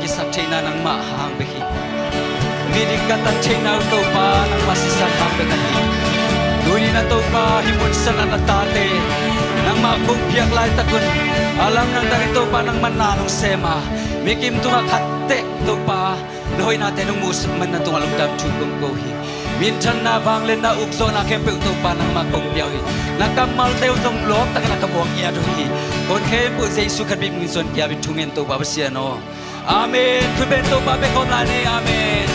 gisak china nang ma hang behi midik katan china to pa nang masisan hang behi duri na to pa himut sana na tate nang makong piak lai takun alam nang dari to pa nang mananong sema mikim tunga khatte to pa loy natin nung musik man na tunga lungdam chugong gohi minsan na bang len na ukso na kempe to pa nang makong piak nakamal teo tong lok tak nakabuang iya dohi kon kempu Jesu kan bim ngison kia bitungen to pa basiano amen kuben to pa be konani amen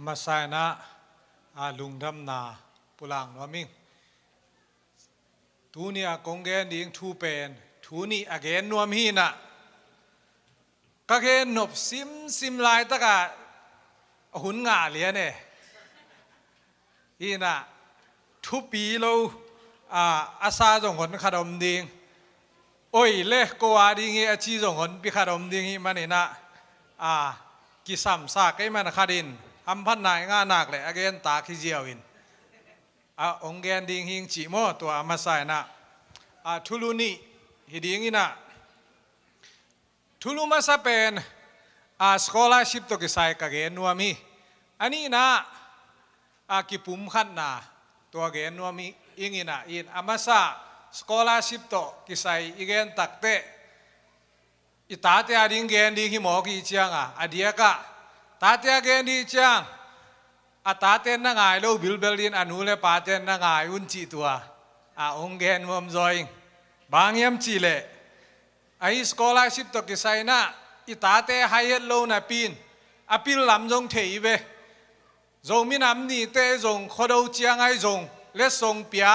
มาใส่นะลุงดำนาปุลังนวมิงทูนี่กงเกนดิ้งทูเป็นทูนี่อเกนนวมฮีนะก็เกนนบซิมลายตะกะหุ่นงาเลียเนี่ยฮีนะทุปีเราอาซาจงหนขดมดิ้งโอ้ยเล่กว่าดิ้งอาชีจงหนปีขดมดิ้งมันนี่นะกิสัมซากไอ้มันขดินอัมพันนายงานักเลยอเกนตาขี้เจียวอินองเกนดิ้งหิงจีโมตัวมาใส่นะทุลุนี่ฮิดิ้งอินะทุลุมาซาเป็นสกอลาชิพตัวกิใส่กเกนนัวมีอันนี้นะกิปุ่มขันนะตัวเกนนัวมีอิงอินะอินมาซาสกอลาชิพตัวกิใส่อีเกนตักเตอิตาเตอดิ้งเกนดิ้งหิมอกิเจียงอเดียกะตาเตียเกนดีจังตาเต้นนั่งไงเราบิลเบลินอนุเลปาเต้นนั่งไงอุนจีตัวองเกนวมจอยบางยามจีเลไอสกอลาชิพตกิไซนะอิตาเตไฮเอลโลนาปีนปิลลำจงเทีเวจงมีน้ำนี่เตจงขดเอาเจียงไอจงเลสงเปีย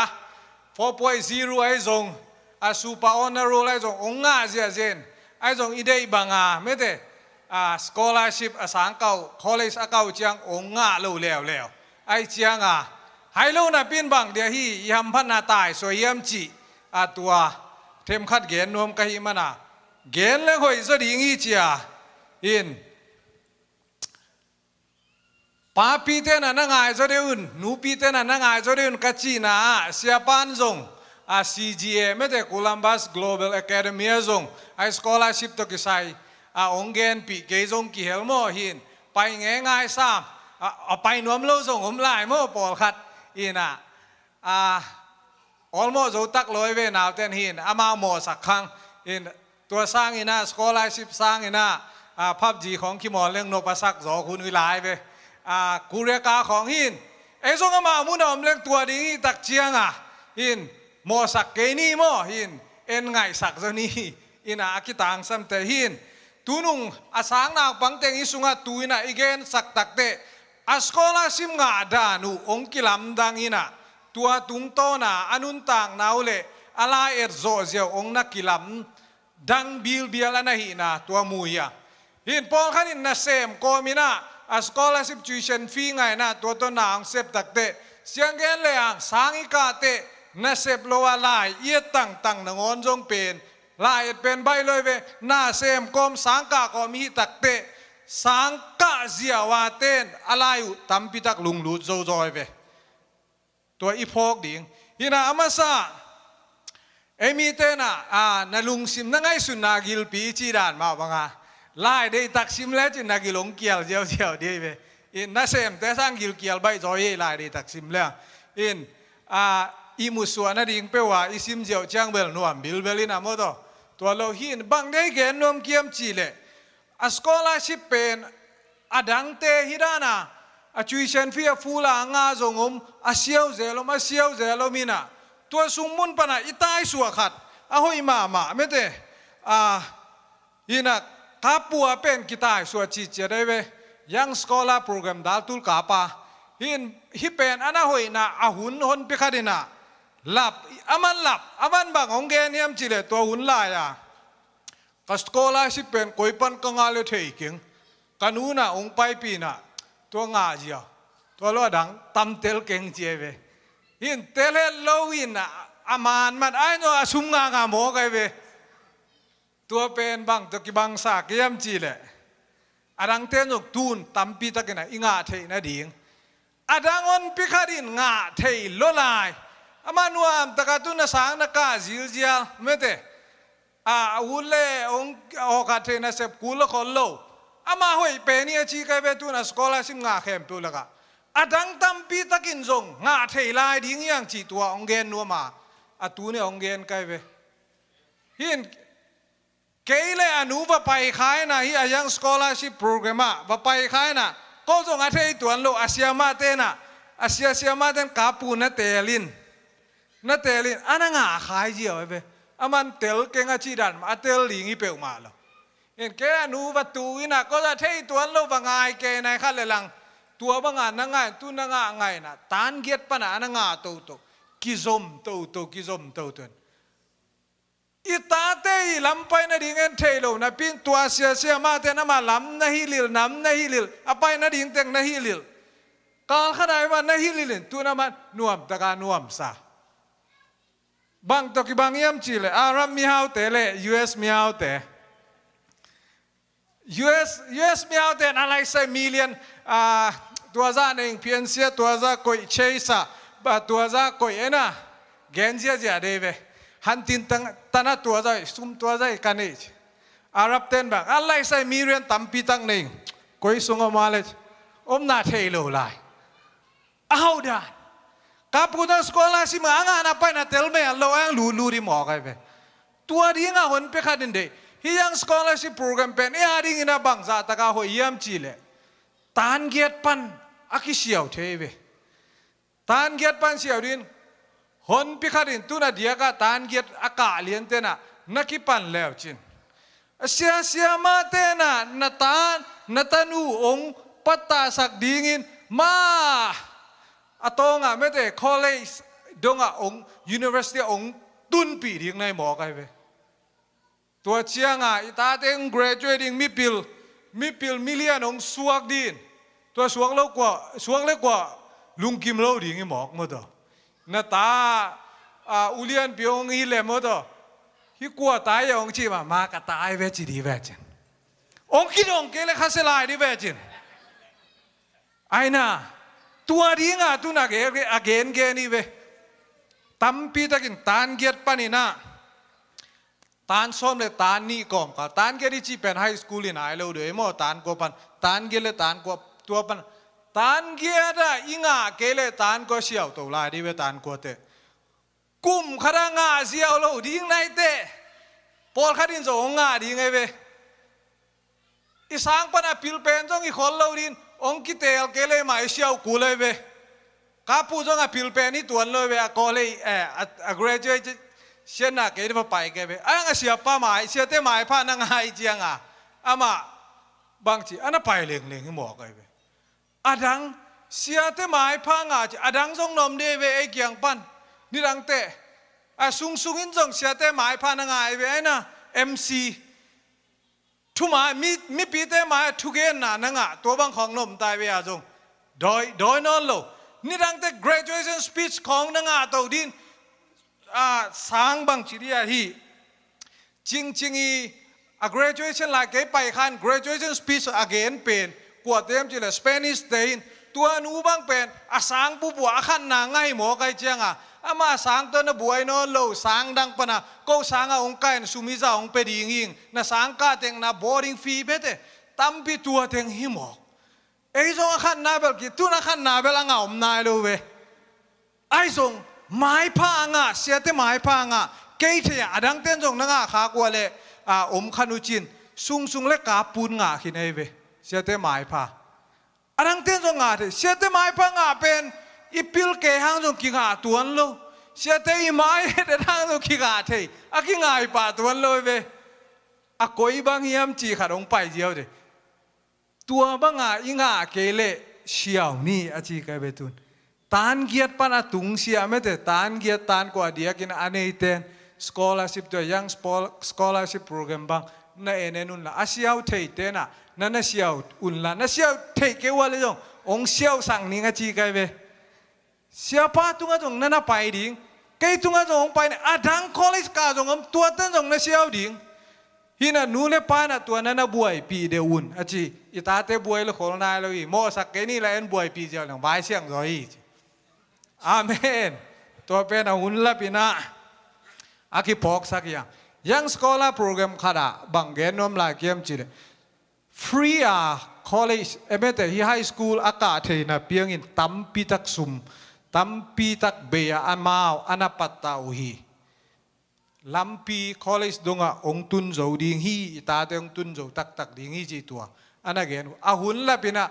4.0ไอจงซูเปอร์ออเนอร์ไอจงองงาเจียเจนไอจงอีเดย์บางไม่เตสกอลาชิพสังเก่าคอลเลจเก่าเจียงองงะเราแล้วไอเจียงไฮโลน่ะปีนบังเดียฮียำพันนาตายสวยยำจีตัวเทมขัดเกนนวมกะฮิมันเกนเลยหอยสดิ้งอีเจียอินป้าปีเตน่ะนั่งไงจะเดินหนูปีเตน่ะนั่งไงจะเดินกัจจีน่ะเสียปานจงCGA ไม่แต่โคลัมบัส Global Academy จงไอสกอลาชิพตัวกิไซองเกนปีเกยจงกี่เฮลโมหินไปง่ายซ้ำไปนวมโลจงผมไล่โมปอลขัดอินะออลโมจูตักลอยเวนาวเต้นหินมาโมสักครั้งอินตัวสร้างอินะสกอลาชิพสร้างอินะพับจีของคิมอนเรื่องนกประสักจอคุณวิไลไปกูเรียกาของหินไอ้จงมามุนอมเรื่องตัวดิ้งตักเชียงหินโมสักเกนี่โมหินเอ็นไงสักเจ้านี้อินะกิตังซ้ำแต่หินตูนุงสางนางปังเตงอิสุงตุยนะอีเกนสักตักเตสกอลาซิมงาดานุองกิลำดังอินะตัวตุงโตนะอนุนต่างนาวเลอะไรโซเซียองนักกิลำดังบิลเบียลนะหินะตัวมุยหินปองขันินนะเซมโกมินะสกอลาซิมจูเชนฟีไงนะตัวต้นนางเซฟตักเตเสียงเกนเลยสางอีกาเตนะเซฟโลวาลายเอียตั้งนงอนจงเป็นลายเป็นใบเลยเวน่าเซมกอมสังกะก็มีตักเตสังกะเสียวาเต้นอะไรอยู่ตั้มพิทักลุงลุดโจจอยเวตัวอีพอกดิ่งฮินาอามาซาเอมีเตน่ะนาลุงซิมนั่งไงสุนากิลปีจีดานมาบังลายได้ตักซิมแล้วจินากิลงเกียวเจียวดีเวอินน่าเซมแต่สร้างกิลเกียวใบจอยลายได้ตักซิมแล้วอินอีมุสวนาดิ่งเปว่าอีซิมเจียวเจียงเบลนวมบิลเบลินาโมโตตัวเราหินบังได้เกนนวมเกียมจีเลสกอลาชิพเป็นดังเตฮิดานาจุยเชนฟีฟูลางาจงมเซียวเจลมาเซียวเจลมินะตัวสุมุนปนะอิตายสัวขัดหอยมาไม่เตฮินักทับปัวเป็นกิตายสัวจีเจได้เวยังสกอลาโปรแกรมดัลตุลกาปา ฮิเป็นอันน่ะหอยน่ะอาหุนหนพิคดิน่ะหลับอามันบางองเกนยามจิเลตัวหุนลายอ่ะกัสโกลาสิเป็นกอยปันกังอาเลเทยกิงกันูน่ะองไปปีน่ะตัวงาเจียวตัวล้อดังตำเตลเก่งเจเวเตลโลวินน่ะอามันไอ้โนอาซุมงาโมกไอเวตัวเป็นบางตัวกิบังสากยามจิเลอาดังเตนกตูนตำปีตะกันน่ะอิงาเทยน่ะดิ่งอาดังอนพิคดินงาเทยโลลายอามานัวมตะกาตุนสางนักจิลเจียเมเตอุเล่องออกาเทนะเสพกุลคนโลอามาหอยเป็นนี่ชีกายเวตุนสกอลาซิมงาเข้มตุลกะอาดังตัมปีตะกินจงงาเทลายดิ้งยังจีตัวองเกนนัวมาอาตูเนี่ยองเกนกายเวหินเกยเลอนุบะไปขายนะฮิอายังสกอลาชิพโปรแกรมะบะไปขายนะก็จงอาเทตัวโลอาเซียมาเตนะอาเซียมาเตนกาปูนะเตลินอันนั้นงาขายเจียวไอ้เว้ยอามันเตลเก่งอาชีดันมาเตลลิงอีเปลมาแล้วเห็นแกนูวัตถุอินะก็จะเทตัวโลบางไงแกในขั้นเลลังตัวบางงานนั่งไงตัวนั่งไงนะตานเกียรปนะนั่งงาโตกิซมโตกิซมโตตัวอีตาเตยลำไปนะดิ่งเอ็นเทโลนะพินตัวเสียมาเตนะมาลำนะฮิลิลน้ำนะฮิลิลอไปนะดิ่งเต็งนะฮิลิลการขนาดว่านะฮิลิลตัวนั้นมันนวมตะการนวมซาบางตะกี้บางยามจีเลยอารับมีฮาวเตเลย US มีฮาวเต US มีฮาวเตอะไรสักมิลเลียนตัวจ้าเองเพียงเสียตัวจ้าคอยเชยซาตัวจ้าคอยนะเกนเจียเดียวฮันตินตั้งตัวจ้าซุ่มตัวจ้ากันเองอารับเต้นแบบอะไรสักมิลเลียนตั้มปีตั้งเองคอยส่งมาเลยน่าเทโลไลเอาด่านkapunan sekolah si manga apa na telme lo yang lulu di mau kai be tua dia ngahon pe kadin de hiyang sekolah si program pen hari ina bangsa taka ho yam chile tan giat pan aki siau thebe tan giat pan siau din hon pe kadin tu na dia ka tan giat aka lien te na nakipan leo chin sia ma te na tan natanu ong pata sak dingin ma atau ngah mete college donga ong university ong tun pi ding nai mo kai be tua chia nga ita teng graduating mi pil million ong suak din tua suak le kwa lung kim lo ding mo mo to na ta ulian piong hi le mo to hi kwa ta ya ong chi ma ka ta ai ve chi di ve chen ong ki dong ke le khaselai di ve chen ai naตัวดีงาตัวนักเกนนี่เว้ตั้มปีตะกินตานเกียรปนินะตานซ้อมเลยตานนี่ก่อมค่ะตานเกียรที่เป็นไฮสคูลนี่นายเราเดี๋ยวมั่วตานกปันตานเกียรตานกตัวปันตานเกียรอิงาเกลตานก็เสียวตัวลายดีเว้ตานกเตกุมขรางาเสียวเราดิ้งในเตปอลขดินจะองงาดิ้งไงเว้อีสังปนาพิลเป็นจงอีคนเราดิ้งองคิเตลเกเลยมาเชียวกูเลยเว้ข้าพูดว่าพิลเปนี่ตัวเลยเว้ก็เลยgraduate เชียน่ะเกย์มาไปเกย์เว้อันนั้นเสียป้าหมายเสียเต้หมายผ่านนั่งไฮเจียงอ่ะอามาบางทีอันนั้นไปเลี้ยงให้หมอเกย์เว้อดังเสียเต้หมายผ่านอ่ะอดังทรงนมเดเว้ไอ้เกียงปันนี่ดังเตะซุงอินทรงเสียเต้หมายผ่านนั่งไฮเว้นะ MCทุมามีปีเตมาทุกเย็นนั่งตัวบางของนมตายไปอาจงโดยนอนโลนี่ดังแต่ graduation speech ของนั่งตัวดินสางบางชีวิตที่จริงอี graduation หลายเก๋ไปคัน graduation speech again เป็นกวดเต็มจีเลย Spanish เต็มตัวนู้บางเป็นสางผู้บัวขันนางไงหมอไก่เจียงอามาสางตัวน่ะบวยนอนโลสางดังปนะก็สางองค์ไก่สุมิจ่าองค์เป็ดยิงน่ะสางกาเต็งน่ะ boarding fee เบ็ดตั้มปีตัวเต็งหิมอกไอ้ทรงขันนาเบลกิตุน่ะขันนาเบลงาอมนายเลยเว้ไอ้ทรงไม้ผ้างะเสียแต่ไม้ผ้างะเกยเทียดังเต้นทรงนั่งขากว่าเลยอมขนุจินซุงเล็กกาปูนงะขี้ในเว้เสียแต่ไม้ผ้าดังเต้นทรงงะเถเสียแต่ไม้ผ้างะเป็นอีพิลเกหังจงกิงาตัวนั้นโลเสียแต่อีไม้เดินทางจงกิงาเทกิงาอีป่าตัวนั้นเลยเว้กอยบางยามจีขัดองไปเดียวเดตัวบางอิงาเกเล เชียวนี่อาจีกันเบตุนตานเกียรติปันตุงเสียไม่แต่ตานเกียรติตานกว่าเดียกินอันนี้เต็น scholarship ตัวยัง scholarship program บางนั่นเองนู่นละอาเชียวเทเตนะนั่นเชียวอุ่นละนั่นเชียวเทเกว่าเลยจงองเชียวสั่งนี่อาจีกันเบเชียวป้าตุงจงนั่นไปดิ่งเกยตุงจงไปเนี่ยอาดัง college กาจงตัวเต้นจงนั่นเชียวดิ่งฮินะนูเลปานะตัวนั้นบวยปีเดวุนอาจีอิตาเตบวยเลยคนนายเลยโมสักเกนี่แหละบวยปีเดียวหลังใบเสียงรอยอาเมนตัวเป็นหุ่นละปีน่าอาคิพอกสักอย่างยังสกอลาโปรแกรมขนาดบางเกนนมลายเกมจีเลยฟรีอาคอลเลจเมื่อแต่ที่ไฮสคูลอากาศเทนะเพียงอินตั้มปีตักซุมตั้มปีตักเบียอันมาอันนับปัตตาอุฮีลำปีคอลเลจดงะองตุนโจดิ่งฮีตาเตองตุนโจตักดิ่งฮีจีตัวอันนั้นเกนอาหุ่นละปีน่ะ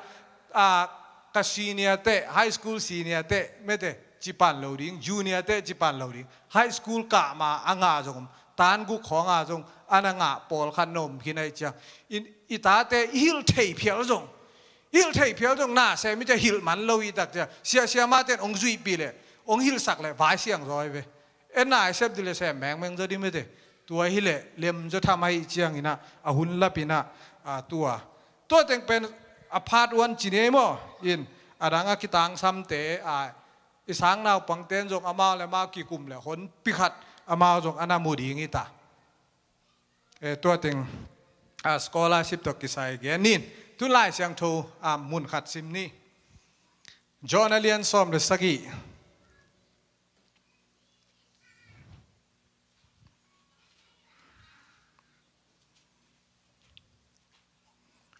ก็ซีเนียเตไฮสคูลซีเนียเตไม่เตจิปันโหลดิ้งจูเนียเตจิปันโหลดิ้งไฮสคูลกะมาอ่างอาจงตานกุของอาจงอันอ่างอาปอลขนมที่ไหนจ้าอิตาเตฮิลเทยเพียวจงฮิลเทยเพียวจงน่าเสียไม่จะฮิลมันโลอีตักจ้าเสียมาเตนองจุยปีเลยองฮิลสักเลยไว้เสียงร้อยเว้เอ็นน่าเซฟดิเลเซมแมงจะดีไม่เตตัวฮิลเลี้ยมจะทำให้เจียงอินะอาหุ่นละปีน่ะตัวเต็งเป็นอพาร์ตวันจีเนโมอินอาดังอากิตังซัมเตอิสังนาวปังเต้นจงอามาและมากี่กลุ่มเลยคนพิขัดอามาจงอนามูดีงี้ตาตัวเต็งสกอลาชิพตกิสัยเกนินทุนไล่เสียงโทมุนขัดซิมนี่จอห์นเลียนซอมเดสกี้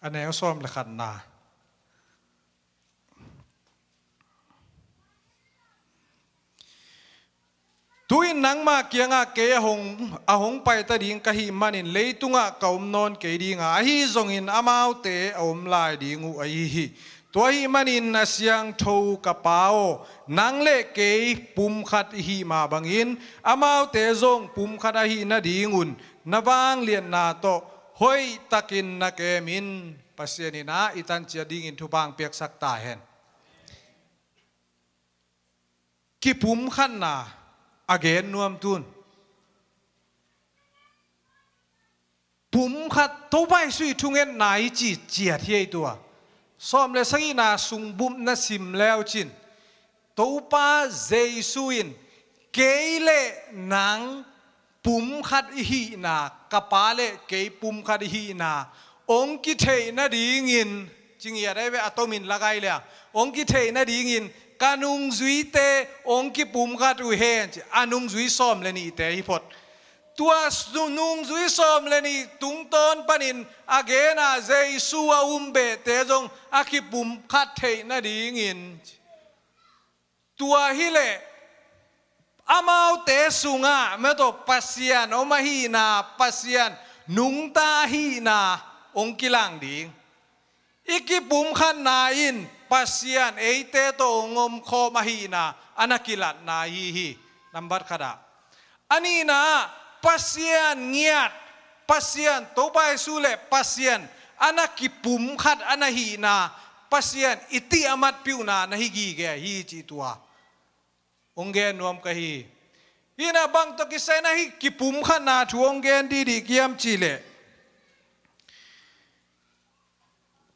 อันนี้ซ้อมเลยขันนาตุยนังมาเกียงเกยหงหงไปตะดิ่งกะหิมันินเลยตุงกะอมนอนเกยดิ่งฮิจงอินอามาวเตอมลายดิ่งฮิตัวหิมันินนาเสียงโทกะเปานังเล่เกยปุ่มขัดหิมาบังอินอามาวเตจงปุ่มขัดหินาดิ่งุนนาบางเลียนนาโตหอยตะกินนาเกมินปัสยานินาอิตันเจียดิ่งอินทุบางเปียกสักตาเห็นกิปุ่มขัดนาอาเกนนวมตุนปุ่มขัดตัวไปสุยทุ่งเงินนายจีเจียที่ไอตัวซ้อมเลยสักนาสุงบุมนาซิมแล้วจินตัวป้าเจสุอินเกยเลนังปุ่มขัดฮีนากระปาเลเกยปุ่มขัดฮีนาองกิเทนาดีงินจิงอย่าได้ไปอัตมินละไกเลยองกิเทนาดีงินกานุงจุยเตองกิปุ่มขัดอุเฮนอานุงจุยซ้อมเลยนี่เตฮิพดตัวนุงจุยซ้อมเลยนี่ตุงตอนปนินอาเกนาเจสุอาอุมเบเตจงอากิปุ่มขัดเทนาดีงินตัวฮิเลอามาวเตสุงะเมื่อตัวปัสยานอมาฮีนาปัสยานนุงตาฮีนาองกิลังดิงอีกิปุ่มขันนาอินปัสยานเอเตโตงมโคมาฮีนาอนากิลัดนาฮีนัมบัดขดาอันนี้นะปัสยานเงียดปัสยานตัวไปสุเลปัสยานอนากิปุ่มขัดอนาฮีนาปัสยานอิติอามัดปิวนานาฮิกีแกฮีจิตัวองเกนนวมกะฮีฮีนาบังตะกิเซนะฮิกิปุ่มขันนาทวงเกนดีดีเกียมจิเล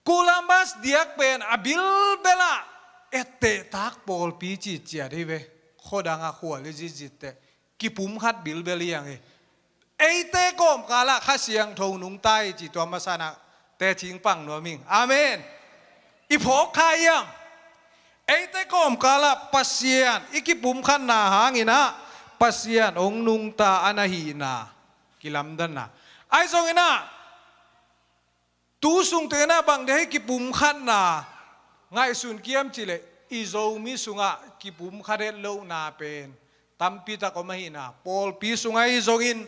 กูลัมบัสเดียกเป็นอบิลเบลาเอเตตักปอลปีจิเจียได้เวโคดังอาขวเลจิจิเตกิปุ่มขัดบิลเบลียังเอเตกอมกาละข้าเสียงทงนุงใต้จิตัวมาสนะแต่ชิงปังนัวมิงอาเมนอีพกขายยังเอเตกอมกาละปัสยานอีกิปุ่มขันนาหางินะปัสยานองนุงตาอนาหีนากิลัมดันนะไอซงอินะตูสุงเตนะบางเดให้กิปุ่มขันนาไงสุนเกียมจิเลอิโซมิสุงะกิปุ่มขัดเดโลนาเป็นตัมปิตะก็ไม่หินาปอลปีสุงะอิโซกิน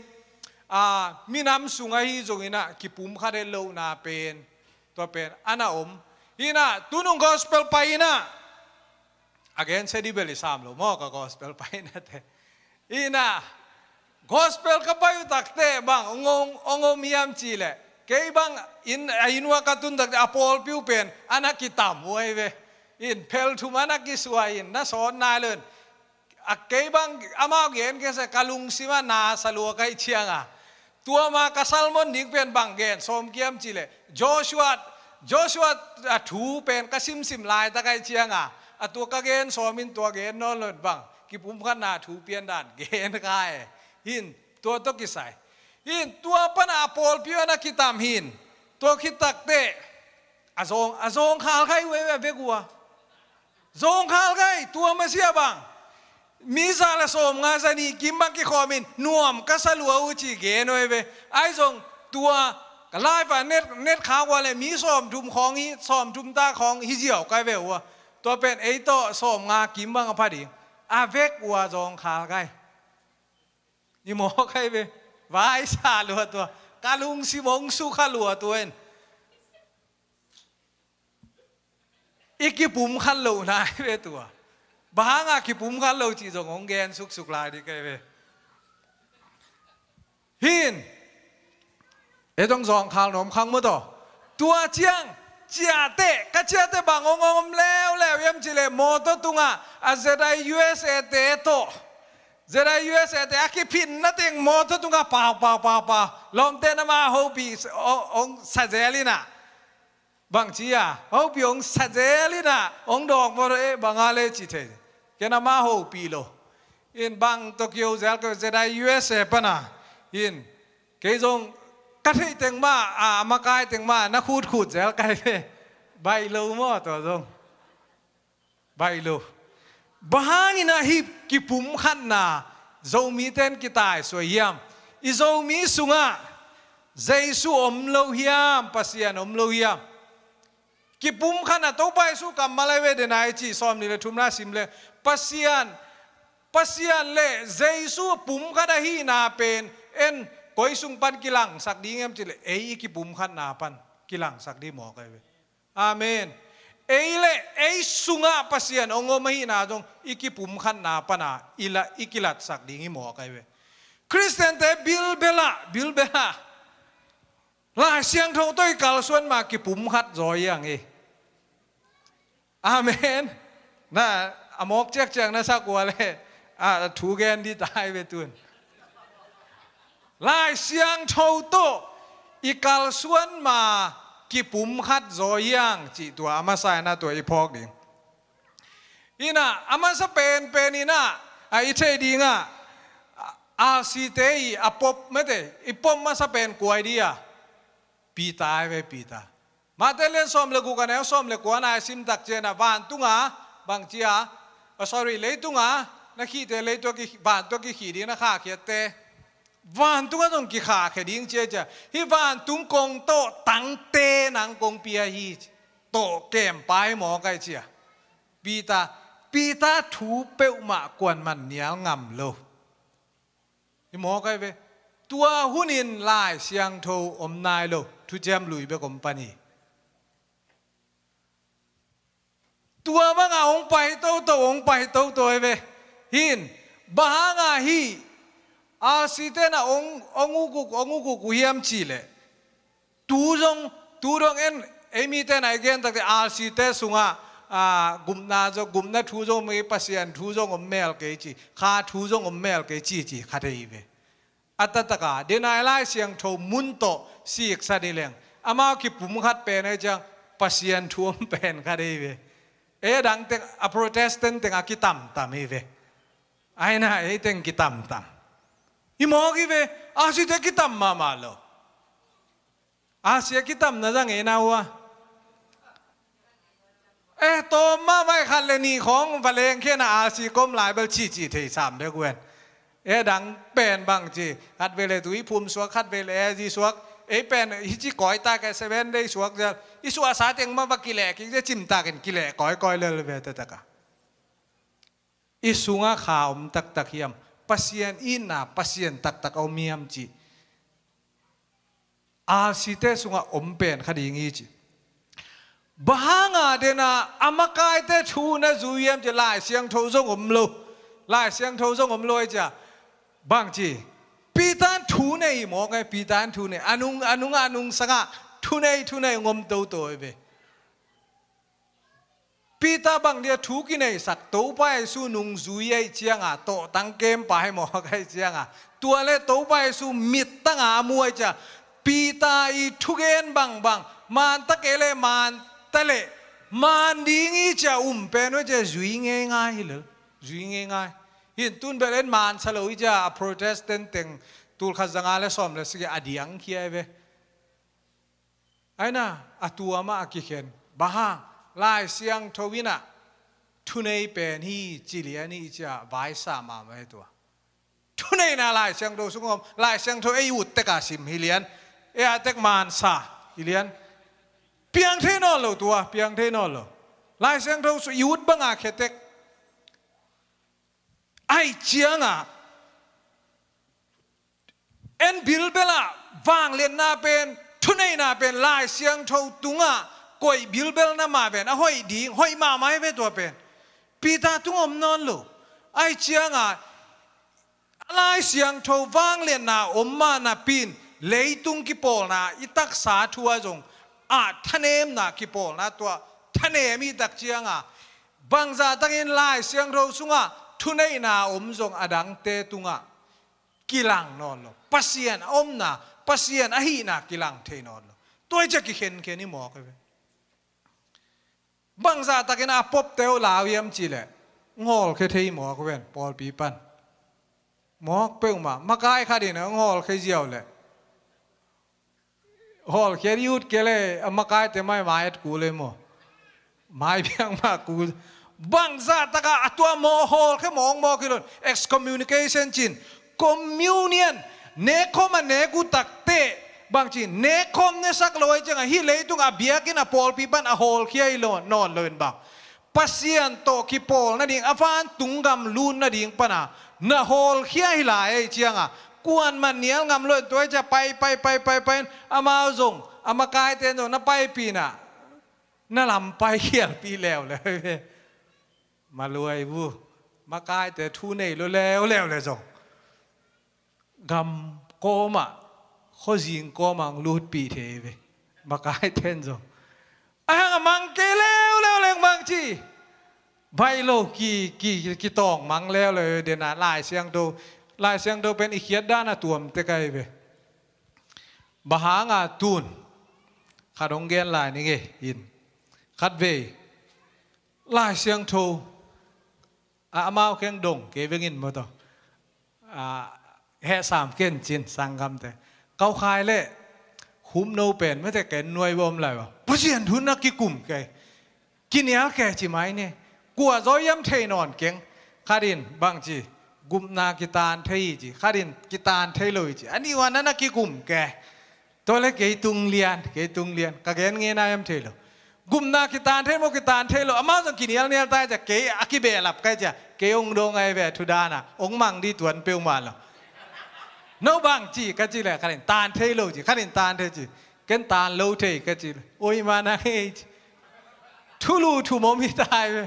มีน้ำสุงะอิโซกินะกิปุ่มขัดเดโลนาเป็นตัวเป็นอันน่ะฮินะตุนุงกอสเปลไปนะagain saya dibeli samlo mau ke gospel pain ate ina gospel ka bayu takte bang ongom miam chile kei bang in ainwa katun tak apol piu pen anak kita muai ve อินเพลทุมานักกิสวาอินน่าสอนนายเลยอักเกบังอามาเกนเกษกาลุงสิมานาสลัวไกเชียงอ่ะตัวมากษัลมอนนิ่งเป็นบังเกนสมเกียมจิเลโจชัวถูเป็นกสิมสิมลายตะไกเชียงอ่ะตัวกะเกนสมินตัวเกนนอนเลยบังกิปุ่มขันนาถูเปลี่ยนด่านเกนกายหินตัวตกิใส่หินตัวปนาโปลพิวนักกิตามหินตัวคิดตักเตะอาซงขาลไข่เวกัวซงขาลไข่ตัวมาเสียบังมีสารสมงาสนีกิมบังกิคอมินนวมกัสลัวอุจิเกนเวไอซงตัวกลายไปเน็ตขาวว่าเลยมีสมทุมของฮิสมทุมตาของฮิเจียวไกเววตัวเป็นไอโตสมงากิมบังอภัดีอาเวกวัวซงขาลไข่ยี่หมอไข่เววายสาลัวตัวกาลุงสิบงสุขาลัวตัวเองอีกกี่ปุ่มขันโลนายเวตัวบางอ่ะกี่ปุ่มขันโลจีจงองแกนสุกลายดีกันเวหินต้องสองขางหนมขังมั้งตัวเจียงเจียเตะก็เจียเตะบางองแล้วยังจิเลโมโตตุงอ่ะอาจจะได้ USA เตะโตจะได้ USA เตะกี่พินนั่นเองโมโตตุงอ่ะเปล่าลมเตะน้ำมาโฮบีองสัจเจลินะบางทีอ่ะเขาเปียงสัจเจลินะองดอกมาเลยบางอะไรจิตเถอะแค่น้ำมาโฮปีโลอินบางโตเกียวก็จะได้ USA ปะนะอินเกี่ยงกัดให้เต็งมามาไกลเต็งมานักขูดเจ้าไกลไปใบโลมั่วตัวตรงใบโลบางอินะฮิบกิปุ่มขันนาโจมีเต้นกิตายสวยยามอิโจมีสุงะเจสุอมโลหิยามปัสยานอมโลหิยามกิปุ่มขันนาตัวไปสู้กับมาเลเวเดนายจีซ้อมนี่เลยทุ่มนาสิมเลยปัสยานเลยเจสุปุ่มขันนาฮีนาเป็นเอ็นก้อยสุงปันกิลังสักดีเงี้ยจิเลเอ้ยกิปุ่มขันนาปันกิลังสักดีหมอกไอเวอาเมนเอ้ยเลยเอ้ยสุงะปัสยานองค์มหินาจงอีกิปุ่มขันนาปนาอิละอีกิลัดสักดีงี้หมอกไอเวคริสเตียนเตบิลเบล่าลาเสียงทงต้อยกาลส่วนมากิปุ่มขัดจอยอย่างเออาเมนน่าอมอกเจ๊กเจ๊งน่าสักว่าเลยถูกแกนดีตายไปตุนลายเสียงเท่าโตอีกาลส่วนมากิปุ่มขัดจอยอย่างจีตัวอามาใส่นะตัวอีพอกดิอีน่ะอามาสเปนนี่น่ะอีเทดีง่ะอาซีเตอีอปบไม่ได้อีปมมาสเปนกวยดีอ่ะปีตายไปปีตามาเตเลนซ้อมเลกูกันแล้วซ้อมเลกูนายซิมตักเจนะบ้านตุงอ่ะบางจีอ่ะsorry เลยตุงอ่ะนักขี่เตเลยตัวกี่บ้านตัวกี่ขี่ดีนะข้าเขียเตบ้านตุงอ่ะต้องกี่ขาเขียดิ้งเจจ้ะฮีบ้านตุงกงโตตั้งเตนังกงเปียฮีโตเกมไปหมอไกเจียปีตาถูเปวมากวนมันเหนียวงำโลฮีหมอไกเวตัวหุ่นินลายเสียงโทอมนายโลทุเจมลุยเบกอมปานีตัวบางองไปโตองไปโตเวหินบางฮีอาสิเตนะองกุกุยามชีเลตูรงเอ็นเอมีเตนะเกนตักอาสิเตสุงะกุมนาทูจงมีปัสยันทูจงอมเมลเกจีข้าทูจงอมเมลเกจีขัดเอเวอัตตะกาเดนายไลเสียงโทมุนโตสีกสัดีเลงอามาคิปุ่มขัดเป็นไอจังปัสยันทูมเป็นขัดเอเวดังเต็งโปรเตสแตนต์เต็งกิตัมเอเวไอ้น่ะเต็งกิตัมฮิโมกิเวอาสิเตกิตัมมาโลอาเสียกิตัมนะจังเนาวะโตมาไม่คันเลนีของบาเลงแค่น่ะอาสิก้มหลายเบลจีเทสามเด็กเวนดังเป็นบางจีคัดเวลตุยภูมิสวกคัดเวลจีสวกเป็นฮิจิก้อยตาแกเซเว่นได้สวกจะอิสวาสาเต็งมาบักกิเลกิจะจิมตากันกิเลก้อยเลยเวทตะกะอิสุงะข่าวมตักเฮียมปัสยันอินน่ะปัสยันตักเอาเมียมจีอาสิเตสุงะอมเป็นคดีงี้จีบางเดน่ะอามากายเตชูนะจูเยี่ยมจะลายเสียงโทซงอมโลลายเสียงโทซงอมโลจ้ะบางจีปีตันทูเนยหมอไงปีตันทูเนยอนุงสังะทูเนยงมโตเว ปีตาบังเดียถูกินไอสักตัวไปสู้นุงซุยไอเจียงอ่ะโตตั้งเกมไปหมอไอเจียงอ่ะตัวเล่ตัวไปสู้มิดตั้งหามวยจะปีตาอีทุกเอ็นบังมันตะเกเลมันตะเลมันดีงี้จะเป็นว่าจะจุยง่ายๆเลยจุยง่ายๆเห็นตุนเบลนมันสโลวิจะโปรเตสแตนต์ติงตูลขัดจังอาเลสอมเลสกี้อดียงเขียเวไอ้น่ะอตัวมาอกิเคนบ้าลายเสียงทวินะทุนายเป็นฮีจิเลียนี่จะไว้สามาไม่ตัวทุนายน่ะลายเสียงโดสุงอมลายเสียงทวอุดเตกาสิมฮิเลียนเตกมันซาฮิเลียนเพียงเท่นอลตัวเพียงเท่นอลลายเสียงทวสุยุดบังอาเคเตกไอเจียงอ่ะเอ็นบิลเบล่าวางเลียนนาเป็นทุนายน่ะเป็นลายเสียงทวตุงอ่ะกอยบิลเบลน่ะมาเป็นห้อยดีห้อยมาไม่เป็นตัวเป็นปีตาตุงอมนอนลูไอเจียงอ่ะลายเสียงทวางเลียนนาอมมาน่ะปีนเลยตุงกิโปลน่ะอิตักสาทัวจงทะเนมน่ะกิโปลน่ะตัวทะเนมีตักเจียงอ่ะบางจาตักอินลายเสียงเราสุงอ่ะทุนายน่ะอมจงอดังเตตุงอ่ะกิลังนอนลูปัสยานอมน่ะปัสยานอหิน่ะกิลังเทนอนลูตัวจะกิเข็นนี่หมอกเลยบางจาตักินอาปบเตวลาวยัมจีเลยงอลเคยหมอกเว้นปอลปีปันหมอกเป้งมาไกลขาดินะงอลเคยเจียวเลยฮอลเคยยุดเกเลยมาไกลแต่ไม่มาเอ็ดกูเลยหมอไม่เพียงมากูบางจาตักอาตัวหมอฮอลแค่มองหมอกิโล excommunication จิน communion เนคอมันเนกูตักเตบางทีเนคอมเนสักลอยจังฮิเลยตุงอาเบียกินอาปอลปีปันอาฮอลเขียนนอนเลยบังปัสยันโตกิปอลนั่นเองอาฟานตุงกำลูนนั่นเองปะนะน่ะฮอลเขียนหลายเจียงอ่ะกวนมันเนียลงำเลยตัวจะไปอามาจงอามากายเตนจงน่ะไปปีน่ะน่ะลำไปเขียนปีแล้วเลยมารวยบูมากายแต่ทูเน่แล้วเลยจงกำโกมะข้อจิงก็มังลูดปีเทเวมากายเทนโจมังเกแล้วเลยบางทีใบโลกี่ตองมังแล้วเลยเดี๋ยวนะลายเสียงโตเป็นอีเขียดด้านตัวมเตะไกเวบาหางาตูนขาดองเกนลายนี่ไงอินขัดเวลายเสียงโตอามาเคียงดงเกเวงินมาต่อแห่สามเกนจินสังคำแต่เขาขายเลยหุ้มโนเป็นไม่แต่แกนวยบอมอะไรวะผู้เชี่ยนทุนนักกิกุ่มแกกินเนี้ยแกจีไหมเนี่ยกลัวร้อยย้ำเทนอนเก่งข้าดินบางจีกุมนากิตานเทยจีข้าดินกิตานเทยเลยจีอันนี้วันนั้นนักกิกุ่มแกตัวเล็กเกยตุงเลียนกะเกนเงี้ยนายย้ำเทยเลยกุมนากิตานเทยโมกิตานเทยเลยอามาสังกินเนี้ยตายจะเกยอากิเบลับใกล้จะเกยองดงไอเวทุดานะองมังดีตวนเปียวมาแล้วน้องบางจีก็จีแหละขันตาลเทโลจีขันตาลเทจีกันตาลโลเทก็จีโอ้ยมานะเฮทุลูทุมมิตายไป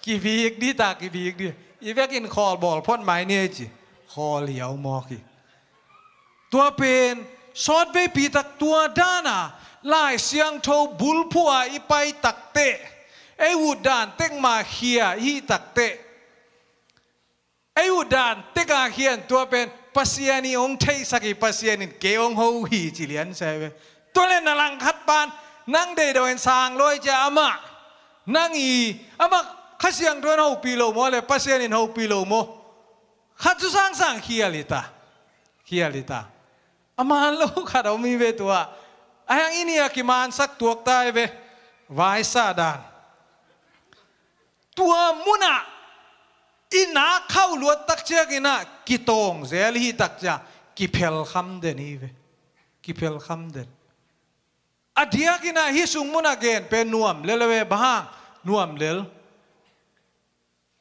กี่ปีกดีตากี่ปีกดีอีเวกินคอลบอลพ่นไม้เนี่ยจีคอเหลียวมอกีตัวเป็นซอดไปปีตักตัวด้านะลายเสียงโทบุลพัวอีไปตักเตะไอวูดานเต็งมาเฮียฮีตักเตะไอวูดานเต็งอาเฮียนตัวเป็นปัสยานีองเทสักปัสยานีเกองหูฮีจิเลียนใช่ไหมตัวเล่นนลังคัดปานนั่งเดดเวนสางลอยจะอามานั่งอีอามาข้าเสียงตัวหูปีโลโมเลยปัสยานีหูปีโลโมข้าจะสร้างเฮียลิตาอามาลูกข้าเรามีเวตัวไอ้ยังอินี่อากิมานสักตัวตายเวไว้ซาดานตัวมุนะอินาเข้าลวดตักเชือกอินะกิตงเซลฮีตักจ้ากิเพลคำเดนี่เวกิเพลคำเดนอดียกินะฮิสุงมุนะเกนเป็นนวมเลเวบางนวมเลล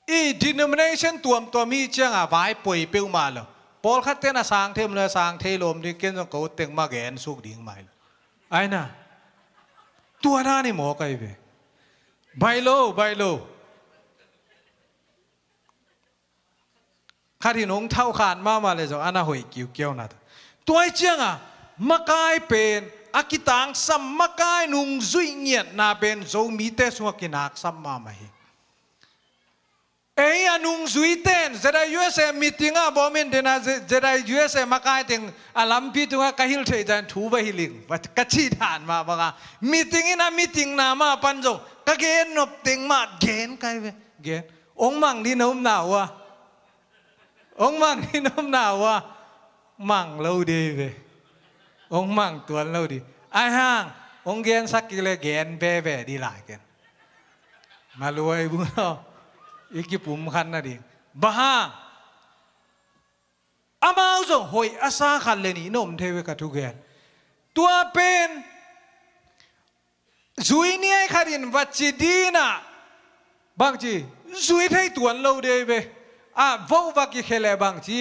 อี denomination ตัวมีเชียงอ่ะไว้ป่วยเปียวมาแล้วพอขัดเต้นสางเทมเลยสางเทลมที่เกณฑ์เขาเต็งมาแกนสุกดิ่งมาเลยไอ้น่ะตัวน่านี่หมอไก่เวใบโลข้าที่น้องเท่าขานมาเลยจ้ะอันน่ะหอยเกี่ยวน่ะตัวไอ้เจียงอ่ะ มะกายเป็นอากิตังสัมมะกายนุงจุยเงียดนาเป็นโจมีเตสวกินักสัมมาไม่เอ้ยนุงจุยเต้นจะได้ USA มีติงอ่ะบอมินเดน่าจะได้ USA มะกายติงอาลัมพีตุงอ่ะกะฮิลเทจันทูบะฮิลิงวัดกะชีฐานมาบังอ่ะมีติงอินะมีติงนามาปันโจกะเกนนบติงมาเกนไกเวเกนองมังที่น้มหนาวะองมังที่น้มหนาวะมังเราดีเวองมังตัวเราดีไอ้ห่างองเกนสักกิเลเกนเบเบดีหลายเกนมารวยบุญเราอีกปุ่มขันนะดิบ้าอามาอุจงหอยอาสาขันเลนี่นมเทวกัทุกแกนตัวเป็นจุยเนี่ยขัดินวัดจีดีนะบางทีจุยให้ตัวเราเดเววอวักกิเคเลบางที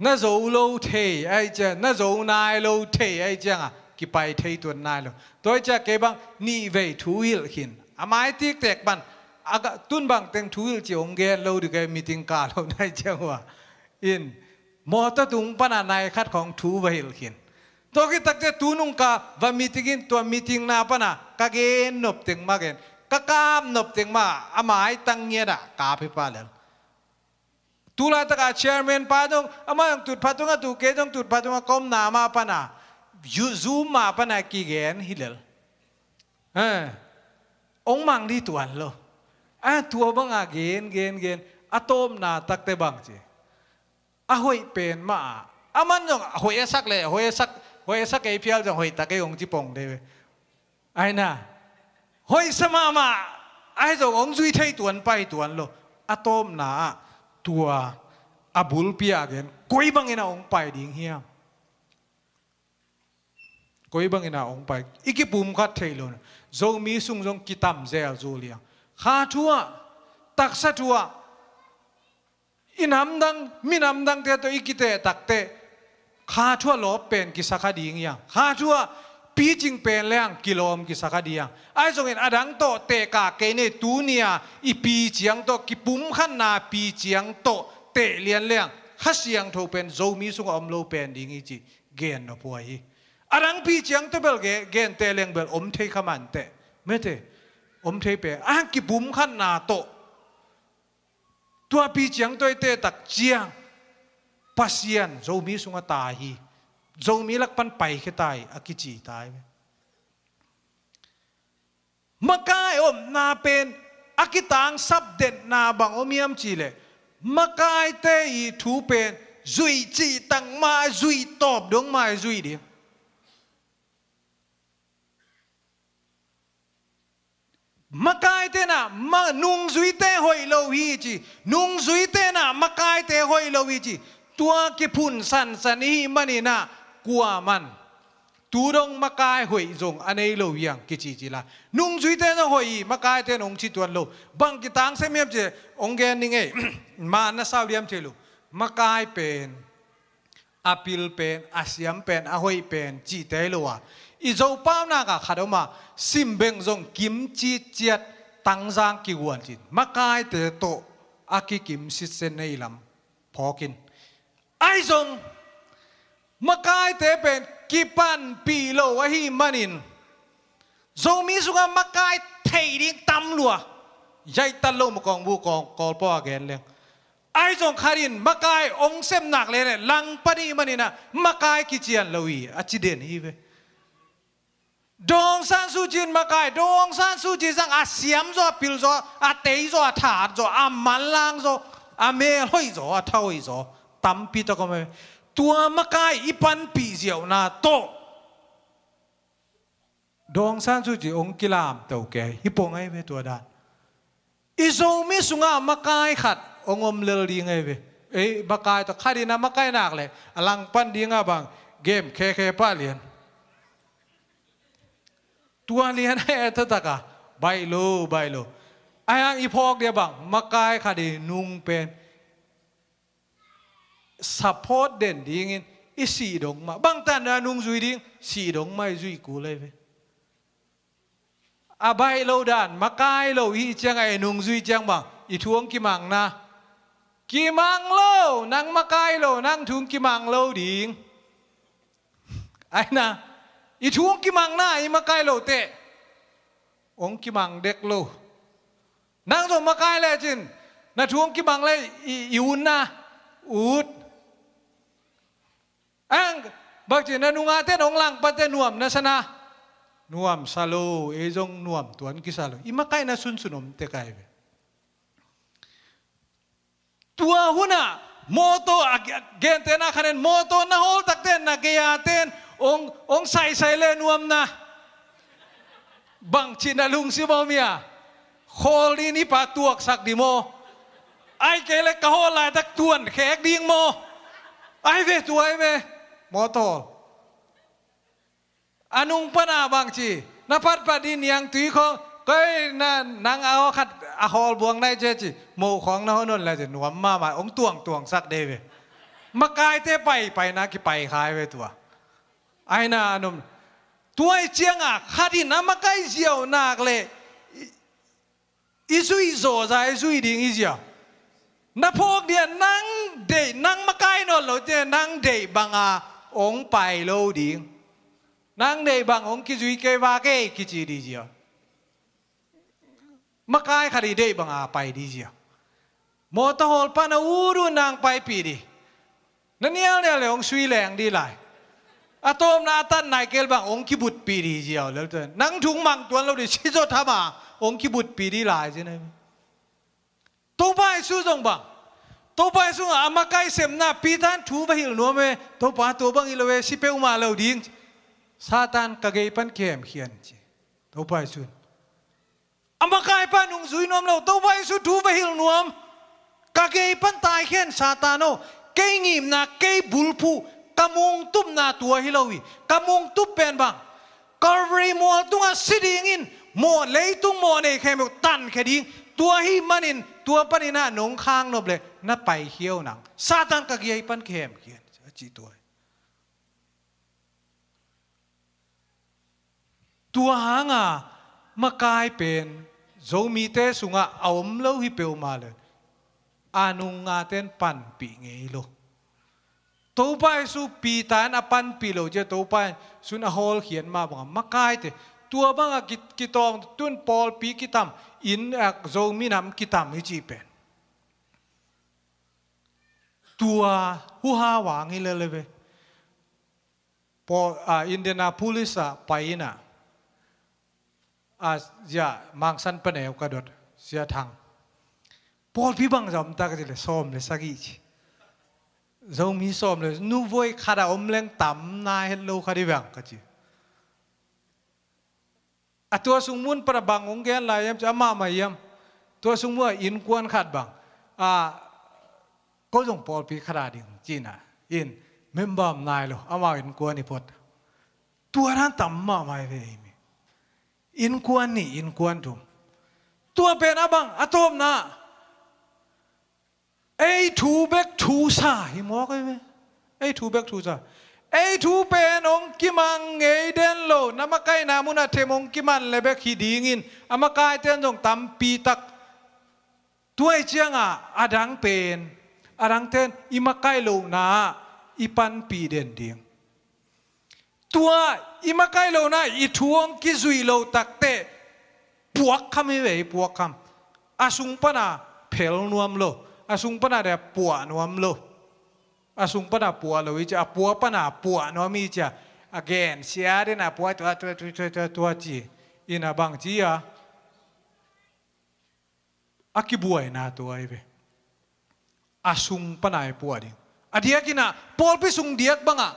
น่าจะเราเทไอ้เจ้าน่าจะนายเราเทไอ้เจ้ากิไปเทตัวนายเราตัวเจ้าเก็บบังนี่เวทุยลขินอามาติกเตกบันอากาตุนบางเต็งทุยลจีองเกลเราดูแกมีติงกาเราได้เจ้าว่าอินมอตตุงปนานายขัดของทุเวลขินตัวกิตักเจ้าตุนุงกาว่ามีติงตัวมีติงนาปนากะเกนนบเต็งมาเกนกะกามนบเต็งมาอามาตังเงียดะกาพิปาเลตุลาตกาเชียร์แมนปาดงอามาตุดปาดงตุเกดงตุดปาดงกอมนามาปนายูซูมาปนากีเกนฮิเลลองมังที่ตัวโลตัวบังอาเกนอะโตมนาตักเตบังจีหอยเป็นมามันจงหอยสักเลยหอยสักไอพิลจงหอยตะเกยองจีปงเดวไอ้น่ะหอยสมาไอ้จงองจุยไทยตัวไปตัวโลอะโตมนาตัวอาบุลปียเกนกุยบังเงินาองไปดิ่งเฮียกุยบังเงินาองไปอีกปุ่มขัดเทโลนจงมีสุงจงกิตามเซลจูเลียข้าทัวตักสัทัวอินำดังมินำดังเตตัวอีกิเตตักเตข้าทัวลบเป็นกิสักดิ่งเฮียข้าทัวปีจิงเป็นแรงกิโลมกิสักดิ่งไอ้จงเห็นอดังโตเตกาเกเนตูเนียอีปีเจียงโตกิปุ่มขันนาปีเจียงโตเตเลียนแรงข้าเสียงทูเป็นโจมีสุงอมโลเป็นดิ่งอีจีเกนนป่วยอารังปีเจียงตัวเบลเกนเตเลงเบลอมเทขมันเตไม่เตอมเทเปกิบุมขันนาโตตัวปีเจียงตัวเตตักเจียงปัสยันโจมีสุงตาฮีโจมีลักปันไปแค่ตายอากิจีตายมะกายอมนาเป็นอากิตังซับเด่นนาบังอมยมจีเลมะกายเตอีทูเป็นจุยจีตังมาจุยตอบดงมาจุยเดียมะกายเตนะมานุงจุยเตหอยโลวีจีนุงจุยเตนะมะกายเตหอยโลวีจีตัวกิพุนสันสันฮีมันนี่นะกลัวมันตูดงมะกายหอยจงอันนี้โลวียังกิจีจีละนุงจุยเตนะหอยมะกายเตนองชิตวันโลบังกิตังเซมียมเจองเกนนิงเอมานะสาวเลียมเจลูมะกายเป็นอาปิลเป็นอาเซียมเป็นอาหอยเป็นจีเตโลวะอีโจป้าวนากาขัดออกมาซิมเบงจงกิมจีเจียดตังจางกิวันจินมะกายเตโตอากิกิมซิเซนในลำพอกินไอจงมะกายเตเป็นกิปันปีโลวะฮีมันินจงมีสุกมะกายเทดิ้งตำลัวใหญ่ตะโลมกองบูกองกอลป้อแกนเลยไอจงคารินมะกายองเซมหนักเลยเนี่ยลังปนีมันินะมะกายกิเจียนลวีอจิเดนฮีเวดองซานซูจินมากายดองซานซูจิสังอาเซียมจ้าพิลจ้าอาเตยจ้าถาดจ้าอามันลังจ้าอาเมลหอยจ้าอาเท่าหอยจ้าตั้มปีตะก็ไม่ตัวมากายอีปันปีเจียวนาโตดองซานซูจิองกิลามเต่าแก่ฮิปงไงเวตัวดานอิโซมิสุงามากายขัดองอมเลลีไงเวมากายตัวข้าดีนะมากายหนักเลยอลังปันดีงาบังเกมเคป้าเลียนตัวเลียนให้อัตตะกะใบโลไอ้ยังอีพอกเดียบังมากายคดีนุงเป็นซัพพอร์ตเด่นดีงินอีสีดงมาบางแต่นานุงจุยดิ้งสีดงไม่จุยกูเลยเว้อาใบโลดานมากายโลอีจังไอ้นุงจุยจังบังอีทวงกิมังนะกิมังโลนังมากายโลนังทุงกิมังโลดิ้ง ไอ้นะอีทวงกิมังหน้าอีมาไกลโลเตะองกิมังเด็กโลนั่งส่งมาไกลเลยจินนาทวงกิมังเลยอีอุ่นนะอูดอังบักจินนุงอาเต้นองลังปัตเตนวมนะชนะนวมซาโลเอจงนวมตัวนกิซาโลอีมาไกลนะสุนสุนมเตะไกลตัวหุ่นอะโมโตเกนเตนะคะแนนโมโตนะโฮลตักเตนนะเกียเตนองใส่เลนวมนะบังชินาลุงซิบอเมียโคลีนี่ปาตัวสักดิโมไอเกลกะโฮลายตักตวนแขกดิงโมไอเวตัวไอเวโมโตอนุงปนาบางชีนภัดปดินยังตุยเขาก็นางเอาขัดอาฮอลบวงได้เจจิโมของนนนแล้วจะหนวมมาองตวงสักเดเวมากายเตไปนะกิไปขายเวตัวไอ้นานุ่มตัวไอ้เจียงอ่ะข้าที่น้ำมากายเจียวนักเลยอิสุอิโซใจอิสุอิดิงอิเจียวนับพวกเดียนั่งเดนั่งมากายนนเราจะนั่งเดบังอาองไปโลดิงนั่งเดบังองกิจุยเกวาเกกิจิดิเจียวมากายคดีได้บังอาไปดีเจียวโมตโฮลปานาอูรุนางไปปีดีนั่นเนี่ยเลยองสุยแรงดีหลายอะโตมนาตันนายเกลบังองคิบุตปีดีเจียวแล้วเถอะนั่งถุงมังตัวเราดิชิโจทามาองคิบุตปีดีหลายใช่ไหมตัวไปสู้จงบังตัวไปสู้อามากายเสมนาปีท่านถูไปหิลนัวเมตัวป้าตัวบังอิเลเวสิเปอุมาเลวดิ้งซาตานกะเกยปันเข้มเขียนจีตัวไปสู้อามาไกายปันนุ่งซุยนวมเราตัวไปสุดทูไปหิลนวมกะเกยปันตายเขียนซาตานโอเกยงิมนาเกยบุลพูกะมงตุบนาตัวฮิลาวีกะมงตุบเป็นบังกอลเวรีมัวตุงอาสิดิงินโมเลยตุงโมเนแค่เมตันแค่ดิ้งตัวฮิมันินตัวปันิน่าหนงค้างนบเลยน่าไปเขี้ยวหนังซาตานกะเกยปันเข้มเขียนจีตัวหางอ่ะมากลายเป็นโจมีเตสุงะเอาอมเล่าฮิเปลมาเลยอานุงาเต้นปันปีเงยโลตัวไปสุปีตานอปันปีโลเจตัวไปสุนอฮอลเขียนมาบอกมากลายเตตัวบางกิตองตุนปอลปีกิตามอินโจมีนำกิตามฮิจีเป็นตัวหัวหาวางฮิเลเวพออินเดียนาโพลิสไปน่ะจะมังสันปนเอวกระโดดเสียทางพอพี่บังจอมตากระดิเลยซ้อมเลยสักอีกเรามีซ้อมเลยนู่นวยขาดอมเล้งต่ำนายเฮลโลขาดิบังกระจีตัวสุงมุนประบังองแกนลายยมจะมาไม่ยมตัวสุงมัวอินกวนขาดบังก็ส่งพอพี่ขาดดิ่งจีน่ะอินเมมบอมนายโลอามาอินกวนนี่พอดตัวนั้นต่ำมาไม่เลยอินกวนนี่อินกวนถุงตัวเป็นอะบังอะโตมนะไอทูเบกทูซาหิมอกไหมไอทูเบกทูซาไอทูเป็นองกิมังเงยเดนโลน้ำมาไกนามุนาเทมองกิมันเลเบกฮีดีงินอามาไกเตนจงตำปีตักตัวไอเจียงอะดังเป็นอะดังเทนอิมาไกโลนาอิปันปีเดนเดียงตัวอิมาไกโลนะอิทวงกิซุยโลตักเตปวกคำไม่เว้ยปวกคำอาสุงปนาเพลนวมโลอาสุงปนาเดปัวนวมโลอาสุงปนาปัวโลวิจะปัวปนาปัวนวมีจะ again เสียเดนะปัวตัวจีอินาบางจีอากิบวยนาตัวไอเวอาสุงปนาปัวดิอดียกินะปอลไปสุงเดียกบังอ่ะ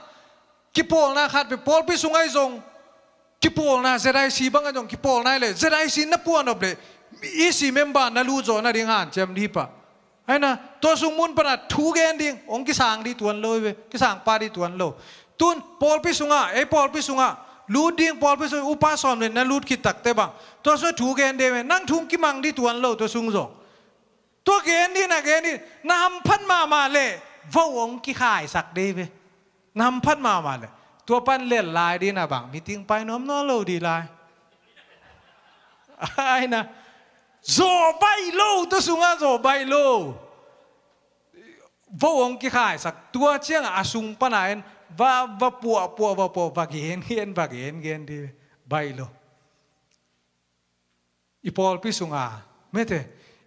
กิปอลนะขัดไปปอลไปสุงไอซงกิปอลนะเซไดซีบังไอซงกิปอลนะเลยเซไดซีนับปวนอบเลยอีซีเมมบานาลูโจนาดิงานเจมดีปะไอ้นะตัวสุงมุนปนัดทูเกนดิ้งองกิสางดีตัวนโลเวกิสางปาดีตัวนโลตุนปอลไปสุงอ่ะไอปอลไปสุงอ่ะลูดดิ้งปอลไปสุงอุปาสอมเลยนั่นลูดกิตักเตบังตัวสุทูเกนเดเวนั่งทุ่งกิมังดีตัวนโลตัวสุงโจตัวเกนนี่นะเกนนี่นำพันมาเลยว่าองกิขายสักเดเวนำพันมาเลยตัวปั้นเล่นลายดีนะบังมีติ้งไปน้อมน้อโลดีลายไอ้นะโซใบโลตัวสุงอ่ะโซใบโลว่าองกิขายสักตัวเชียงอาสุงปนาย ว่าปัวบักเห็นดีใบโลอีพอลพิสุงาไม่เถ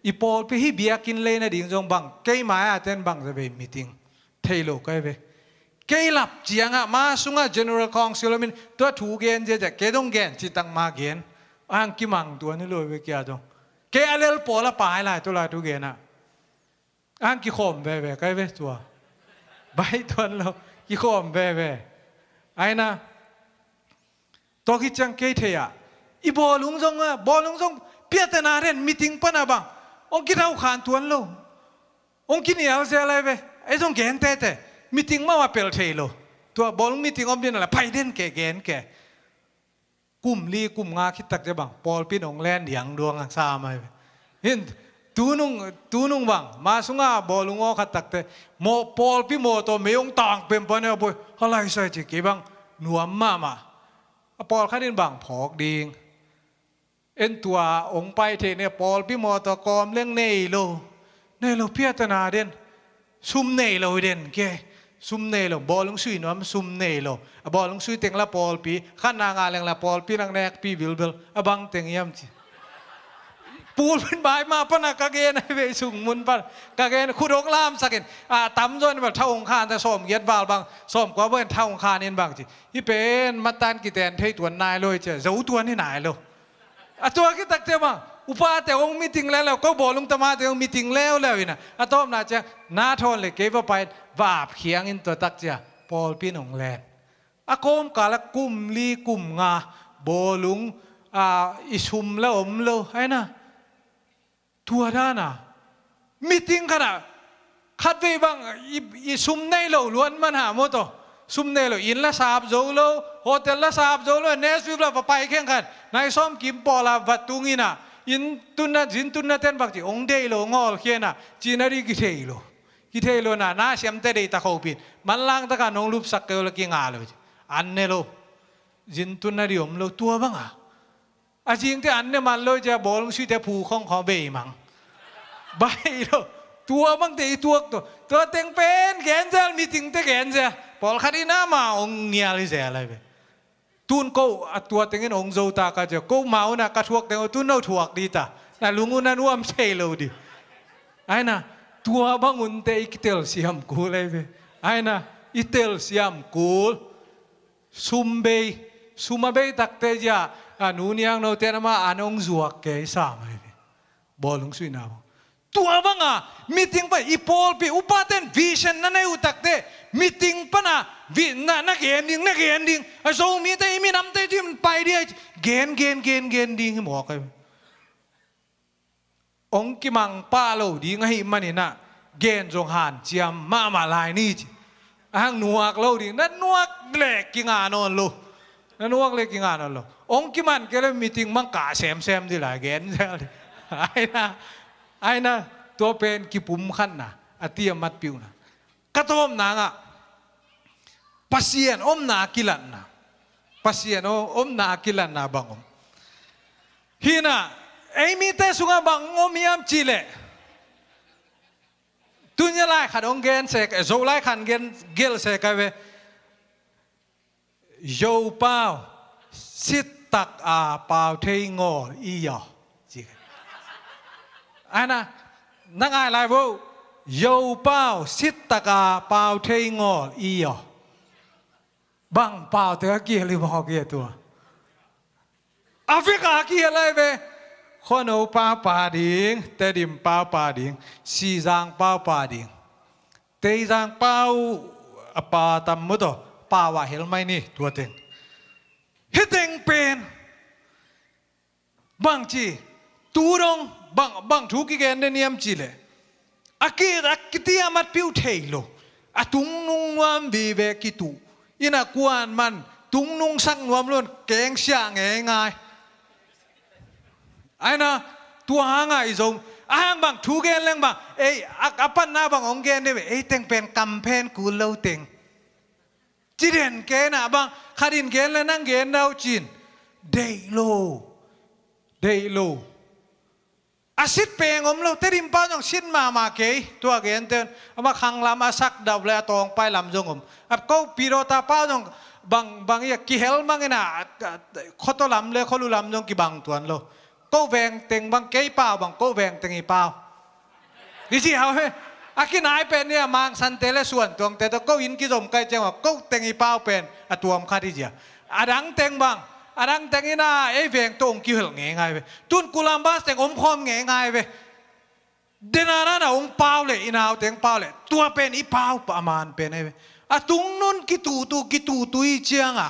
อีพอลพิฮิเบียกินเลยนะดิ่งจงบังเกยหมายอาเทนบังจะไปมีติ้งเทโลก็ไปเกยหลับเจียงอ่ะมาสุงา General Council มินตัวถูกเกณฑ์จะเกดงเกณฑ์จิตังมาเกณฑ์อ่างกิมังตัวนี่เลยไปเกี่ยจงเกยอะไรปอละปายละตัวละถูกเกณฑ์อ่ะอ่างกิขมไปก็ไปตัวใบตัวเรากิขมไปไอ้นะตัวกิจังเกยเทียอีบอลลุงจงอ่ะบอลลุงจงเปียตนาเรนมีติ้งปนะบังองค์กินเอาขานตัวเราองค์กินเนี่ยเอาเสียอะไรไปไอ้จงเกณฑ์เตะมีติ้งมาว่าเปลเทโลตัวบอลมีติ้งอมเดินอะไรไปเด่นแก่เกณฑ์แก่กุ่มลีกุ่มงาคิดตักจะบังปอลปีนองแลนอย่างดวงสามาเห็นตูนุ่งบังมาสุงาบอลลุงอคัดตักเตโมปอลปีโมตัวเมียงต่างเป็นปนเนี่ยบ่อยอะไรใส่จีกีบังหนัวมาปอลขัดินบังผอกดิงเอ็นตัวองไปเทเนี่ยปอลปีโมตัวกอมเรื่องเนยโลเพียตนาเด่นซุ่มเนยโลเด่นแกซุ่มเนยโลบอลลุงซุยน้ำซุ่มเนยโลบอลลุงซุยเต็งละปอลปีขันนางาเรื่องละปอลปีนังแนกปีบิลบังเต็งยำจีปูนเป็นใบมาปนักกะเกนให้ไปสุ่งมุนปะกะเกนขุดอกล่ามสักเกนตั้มจนแบบเท่าองคารแต่ส้มเย็ดบาลบางส้มกว่าเบิ้ลเท่าองคารนี่บางจีที่เป็นมาตันกิแตนเทตัวนายเลยเจ้าเจ้าตัวนี่นายเลยตัวกิตักเจ้าบ้างอุปาแต่องมีติงแล้วก็บอกลุงตมาแต่องมีติงแล้วอีนะต้อมน่าจะน้าทอนเลยเก็บไปบาบเขียงอินตัวตักเจ้าปอลปีนองแลนโคมกาละกุมลีกุมงาโบลุงอิชุมแล้วอมเลยไอ้นะตัวด้านะมีติ้งขนาดคัดไปบ้างอีซุ่มในโลล้วนมันหาหมดตัวซุ่มในโลอินละสาบโจโลโฮเทลละสาบโจโลเนสวิบละไปแข่งกันนายซ้อมกิมปอละวัดตุงินะอินตุนนะจินตุนนะเต้นบักจีองเดโลงอลเขียนะจีนารีกิเทโลนะน่าเสียมเตเดตะเขาปิดมันล่างตะการนองรูปสักเกลกิงาเลยอันเนโลจินตุนนะดิอมโลตัวบ้างอาจริงที่อันเนี่ยมันเลยจะบอกลุงชื่อแต่ผู้ของเขาเบย์มั้งใบตัวบางทีตัวเต็งเป็นแกนเจลมีติงแต่แกนเจลพอคดีน้ามาองเงียลิเจอะไรไปตุนกูตัวเต็งเงินองโจตาก็จะกูเมานะกระทวกเต็งตุนเอาถ่วกดีตาแต่ลุงอุนันว่ามเชลเลยดิไอ้น่ะตัวบางอุนเตอิกเตลเสียมกูเลยไปไอ้น่ะอิเตลเสียมกูซุมเบย์ตักเตจานูนี่ยังโนเตนมาอันองจวกเกยสามเลยบอลลุงสุยนาวตัวบ้างมีติ้งไปอีพอลปีอุปาเทนวิชั่นนั่นไอ้อุตักเตมีติ้งปนะวินักเกนดิ้งไอ้โซมีแต่มีน้ำเตจิมไปเดียเกนดิ้งหมอกเลยองกิมังป้าโลดิ้งให้มันนี่นะเกนจงหันเจียมมาลายนี่อ่างนัวกโลดิ้งนั่นนัวเล็กกิงานอนโลนั่นนัวเล็กกิงานอนโลองกิมันก็เลยมีติ้งมังกาแซมดีหลายเกนใช่ไหมไอ้นะตัวเป็นกิปุ่มขันนะอติยมัดปิวนะกระทบนางอ่ะปัสเซียนอมนากิลันนะปัสเซียนอมนากิลันนะบังฮีน่ะไอ้มีแต่สุงาบังอมยามจิเลตุนยาไล่ขัดองเกนเสกโจไล่ขันเกลเสกไปโยเป้าสิตักเป้าเทงออียอไอ้นะนักไอ้ไรบุโยเป้าสิตตะกาเป้าเทงออียอบังเป้าเตะกี่ลิมหอกเกี่ยตัวแอฟริกากี่อะไรเบ้คนเอาป้าป่าดิ่งเตดิมป้าป่าดิ่งซีจางป้าป่าดิ่งเตจางป้าป้าตำมุดป้าว่าเฮลไม่นี่ตัวเต็งเฮเต็งเป็นบางทีตูดงบางทุกิเกนเนียมจิเลอากิที่อามัดพิวเทโลตุงนุงวันบีเวกิตูอินักวนมันตุงนุงสังนวมล้วนเก่งเสียงง่ายไอ้นะตัวหางไอ้ทรงหางบางทุกเกนเล่งบางอาปันนาบางองเกนเนี่ยเต็งเป็นกำเพนกูเล่าเต็งจีเด่นเกนบางขัดินเกนเลยนั่งเกนดาวจีนเดโล อาศิษย์เปงอมเราเตริมป้าจงชินมาเกยตัวเกนเตนเอามาขังลำอาสักดับเลยตองไปลำจงอมอับเขาปีโรตาป้าจงบางอย่างกิเฮลมังนะเขาตัวลำเลยเขาลุลำจงกี่บางตัวนั่นโลก็แหวงเต็งบางเกยเปล่าบางก็แหวงเต็งอีเปล่าดิสิเอาไหมอากินายเป็นเนี่ยมังสันเตเลส่วนตัวแต่ตัวก็อินกิจมไกลจังว่าก็เต็งอีเปล่าเป็นตัวมข้าที่เจียอาดังเต็งบางอาดังแต่งนี่นะไอ้แหวงตรงกี่เหลงง่ายไปตุนกุลามบาสแต่งอมคอมง่ายไปเดนานะองเปล่าเลยอินาวแต่งเปล่าเลยตัวเป็นอีเปล่าประมาณเป็นไอ้ไปอะตุงนุนกิตูอีเจียงอ่ะ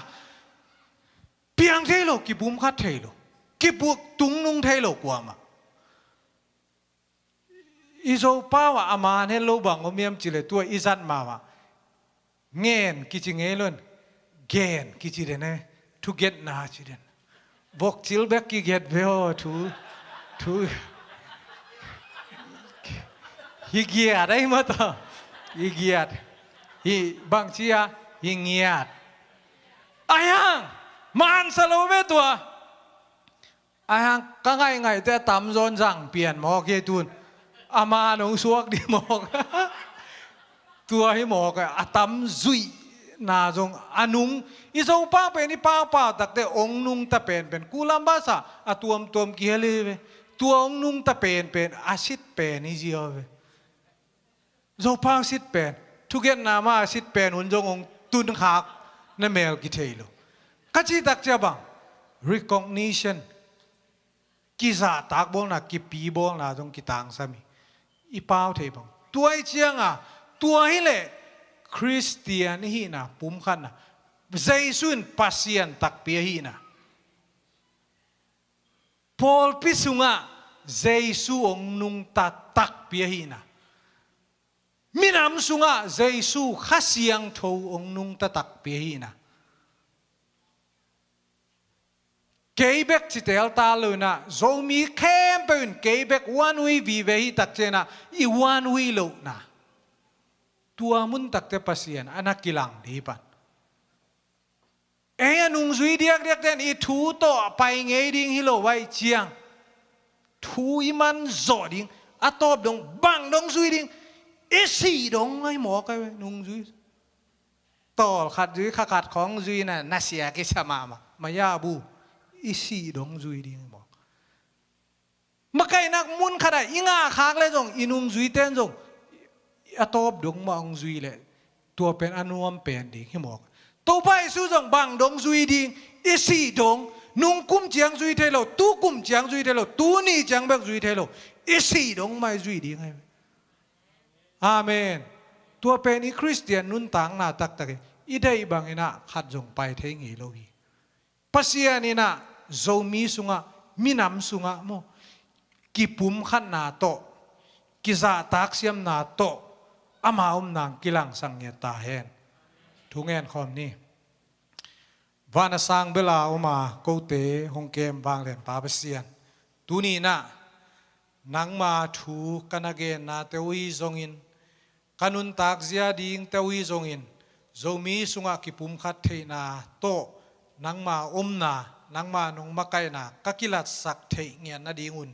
เพียงเท่าโลกิบุมคัดเท่าโลกิบุกตุงนุงเท่าโลกว่ามาอีโซเปล่าอามาเนี่ยโลบังอมยมจิเลตัวอีจันมาว่าเงินกิจเงินล้วนเงินกิจเดนเนี่ยto get na chiden vok chil back ki get veo to hi giat ai ma ta hi giat hi bang chia hi ngiat ayang man salo me tua ayang ka ngai te tam zon jang pian mo ke tun ama nong suak di mok tua hi mok atam zuiนาจงอนุงอีจงป้าเป็นนี่ป้าตักแต่องนุงตะเป็นกูลำบาสะอะตัวมเกี่ยเลยเวตัวองนุงตะเป็นอาชิตเป็นนี่เจียวเวจงป้าอาชิตเป็นทุกอย่างนามาอาชิตเป็นหุ่นจงองตุนขากนั่นเมลกิเทโลกัจจิตักเจ้าบัง recognition กิจาตักบงนะกิปีบงนะจงกิตังสามีอีป้าเทบังตัวไอเจียงอ่ะตัวให้เลยคริสเตียนฮีนะปุ่มขันนะเจสุนปัสยันตักเปียฮีนะพอลพิสุงะเจสุองนุงตักเปียฮีนะมินามสุงะเจสุขัสยังโทองนุงตักเปียฮีนะเกย์เบกจิเตลตาลุนะโจมีเข้มเป็นเกย์เบกวันวีวีเวฮีตักเจนะอีวันวีโลนะตัวมุนตักเตปัสยันอนักกิลังดีปันเอ้ยนุ่งซุยเดียกเดนอีทูโตไปเงยดิ้งฮิโลไว้เชียงทูอีมันจอดิ้งอะตอบดงบังดงซุยดิ้งเอสีดงไอ้หมอกันนุ่งซุยต่อขัดซุยขัดของซุยน่ะน่าเสียกิสมามายาบูเอสีดงซุยดิ้งหมอมาไกนักมุนขนาดอีง่าคากเลยจงอีนุ่งซุยเต้นจงอะตอบดงมาองซุยเลยตัวเป็นอนุมเป็นดิ้งให้หมอตัวไปสู้จงบังดงซุยดิ้งอีสีดงนุ่งกุ้มเจียงซุยเทโลตู้กุ้มเจียงซุยเทโลตู้นี่เจียงเบกซุยเทโลอีสีดงไม่ซุยดิ้งให้อาเมนตัวเป็นอีคริสเตียนนุนต่างนาตักตะเกอีได้บางอินะขัดจงไปเทงีโลกีปัสยานีนะโจมีสุงะมินำสุงะโมกิปุ่มขัดนาโตกิจาตักเสียมนาโตอามานางกิลังสังเกตาเห็นทุกแง่คอมนี้วานาสังเบลาอมาโกเตฮงเกมบางเล่นปาเปเซียนตูนี้นะนังมาถูกันเกนนาเตวีจงอินกันุนตักเสียดิ่งเตวีจงอินโจมีสุงะกิปุ่มขัดเทนาโตนังมานานังมานงมาไกนากักิลัดสักเทเงียนนาดีงุน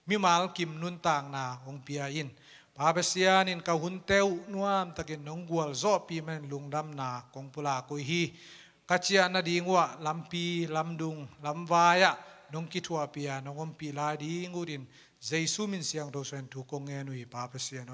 มิมาลกิมนุนต่างนาองเปียอินปาเปเซียนินกาหุนเตวนัวมตะกินนงกัวลโซปีมันลุงดำนาคงปุลากุยฮีกัจเจียนาดีงวะลำปีลำดุงลำวายะนงกิทัวเปียนงอมปีลาดีงูดินเจสุมินเสียงโดเซนทุกงเงนุยปาเปเซียโน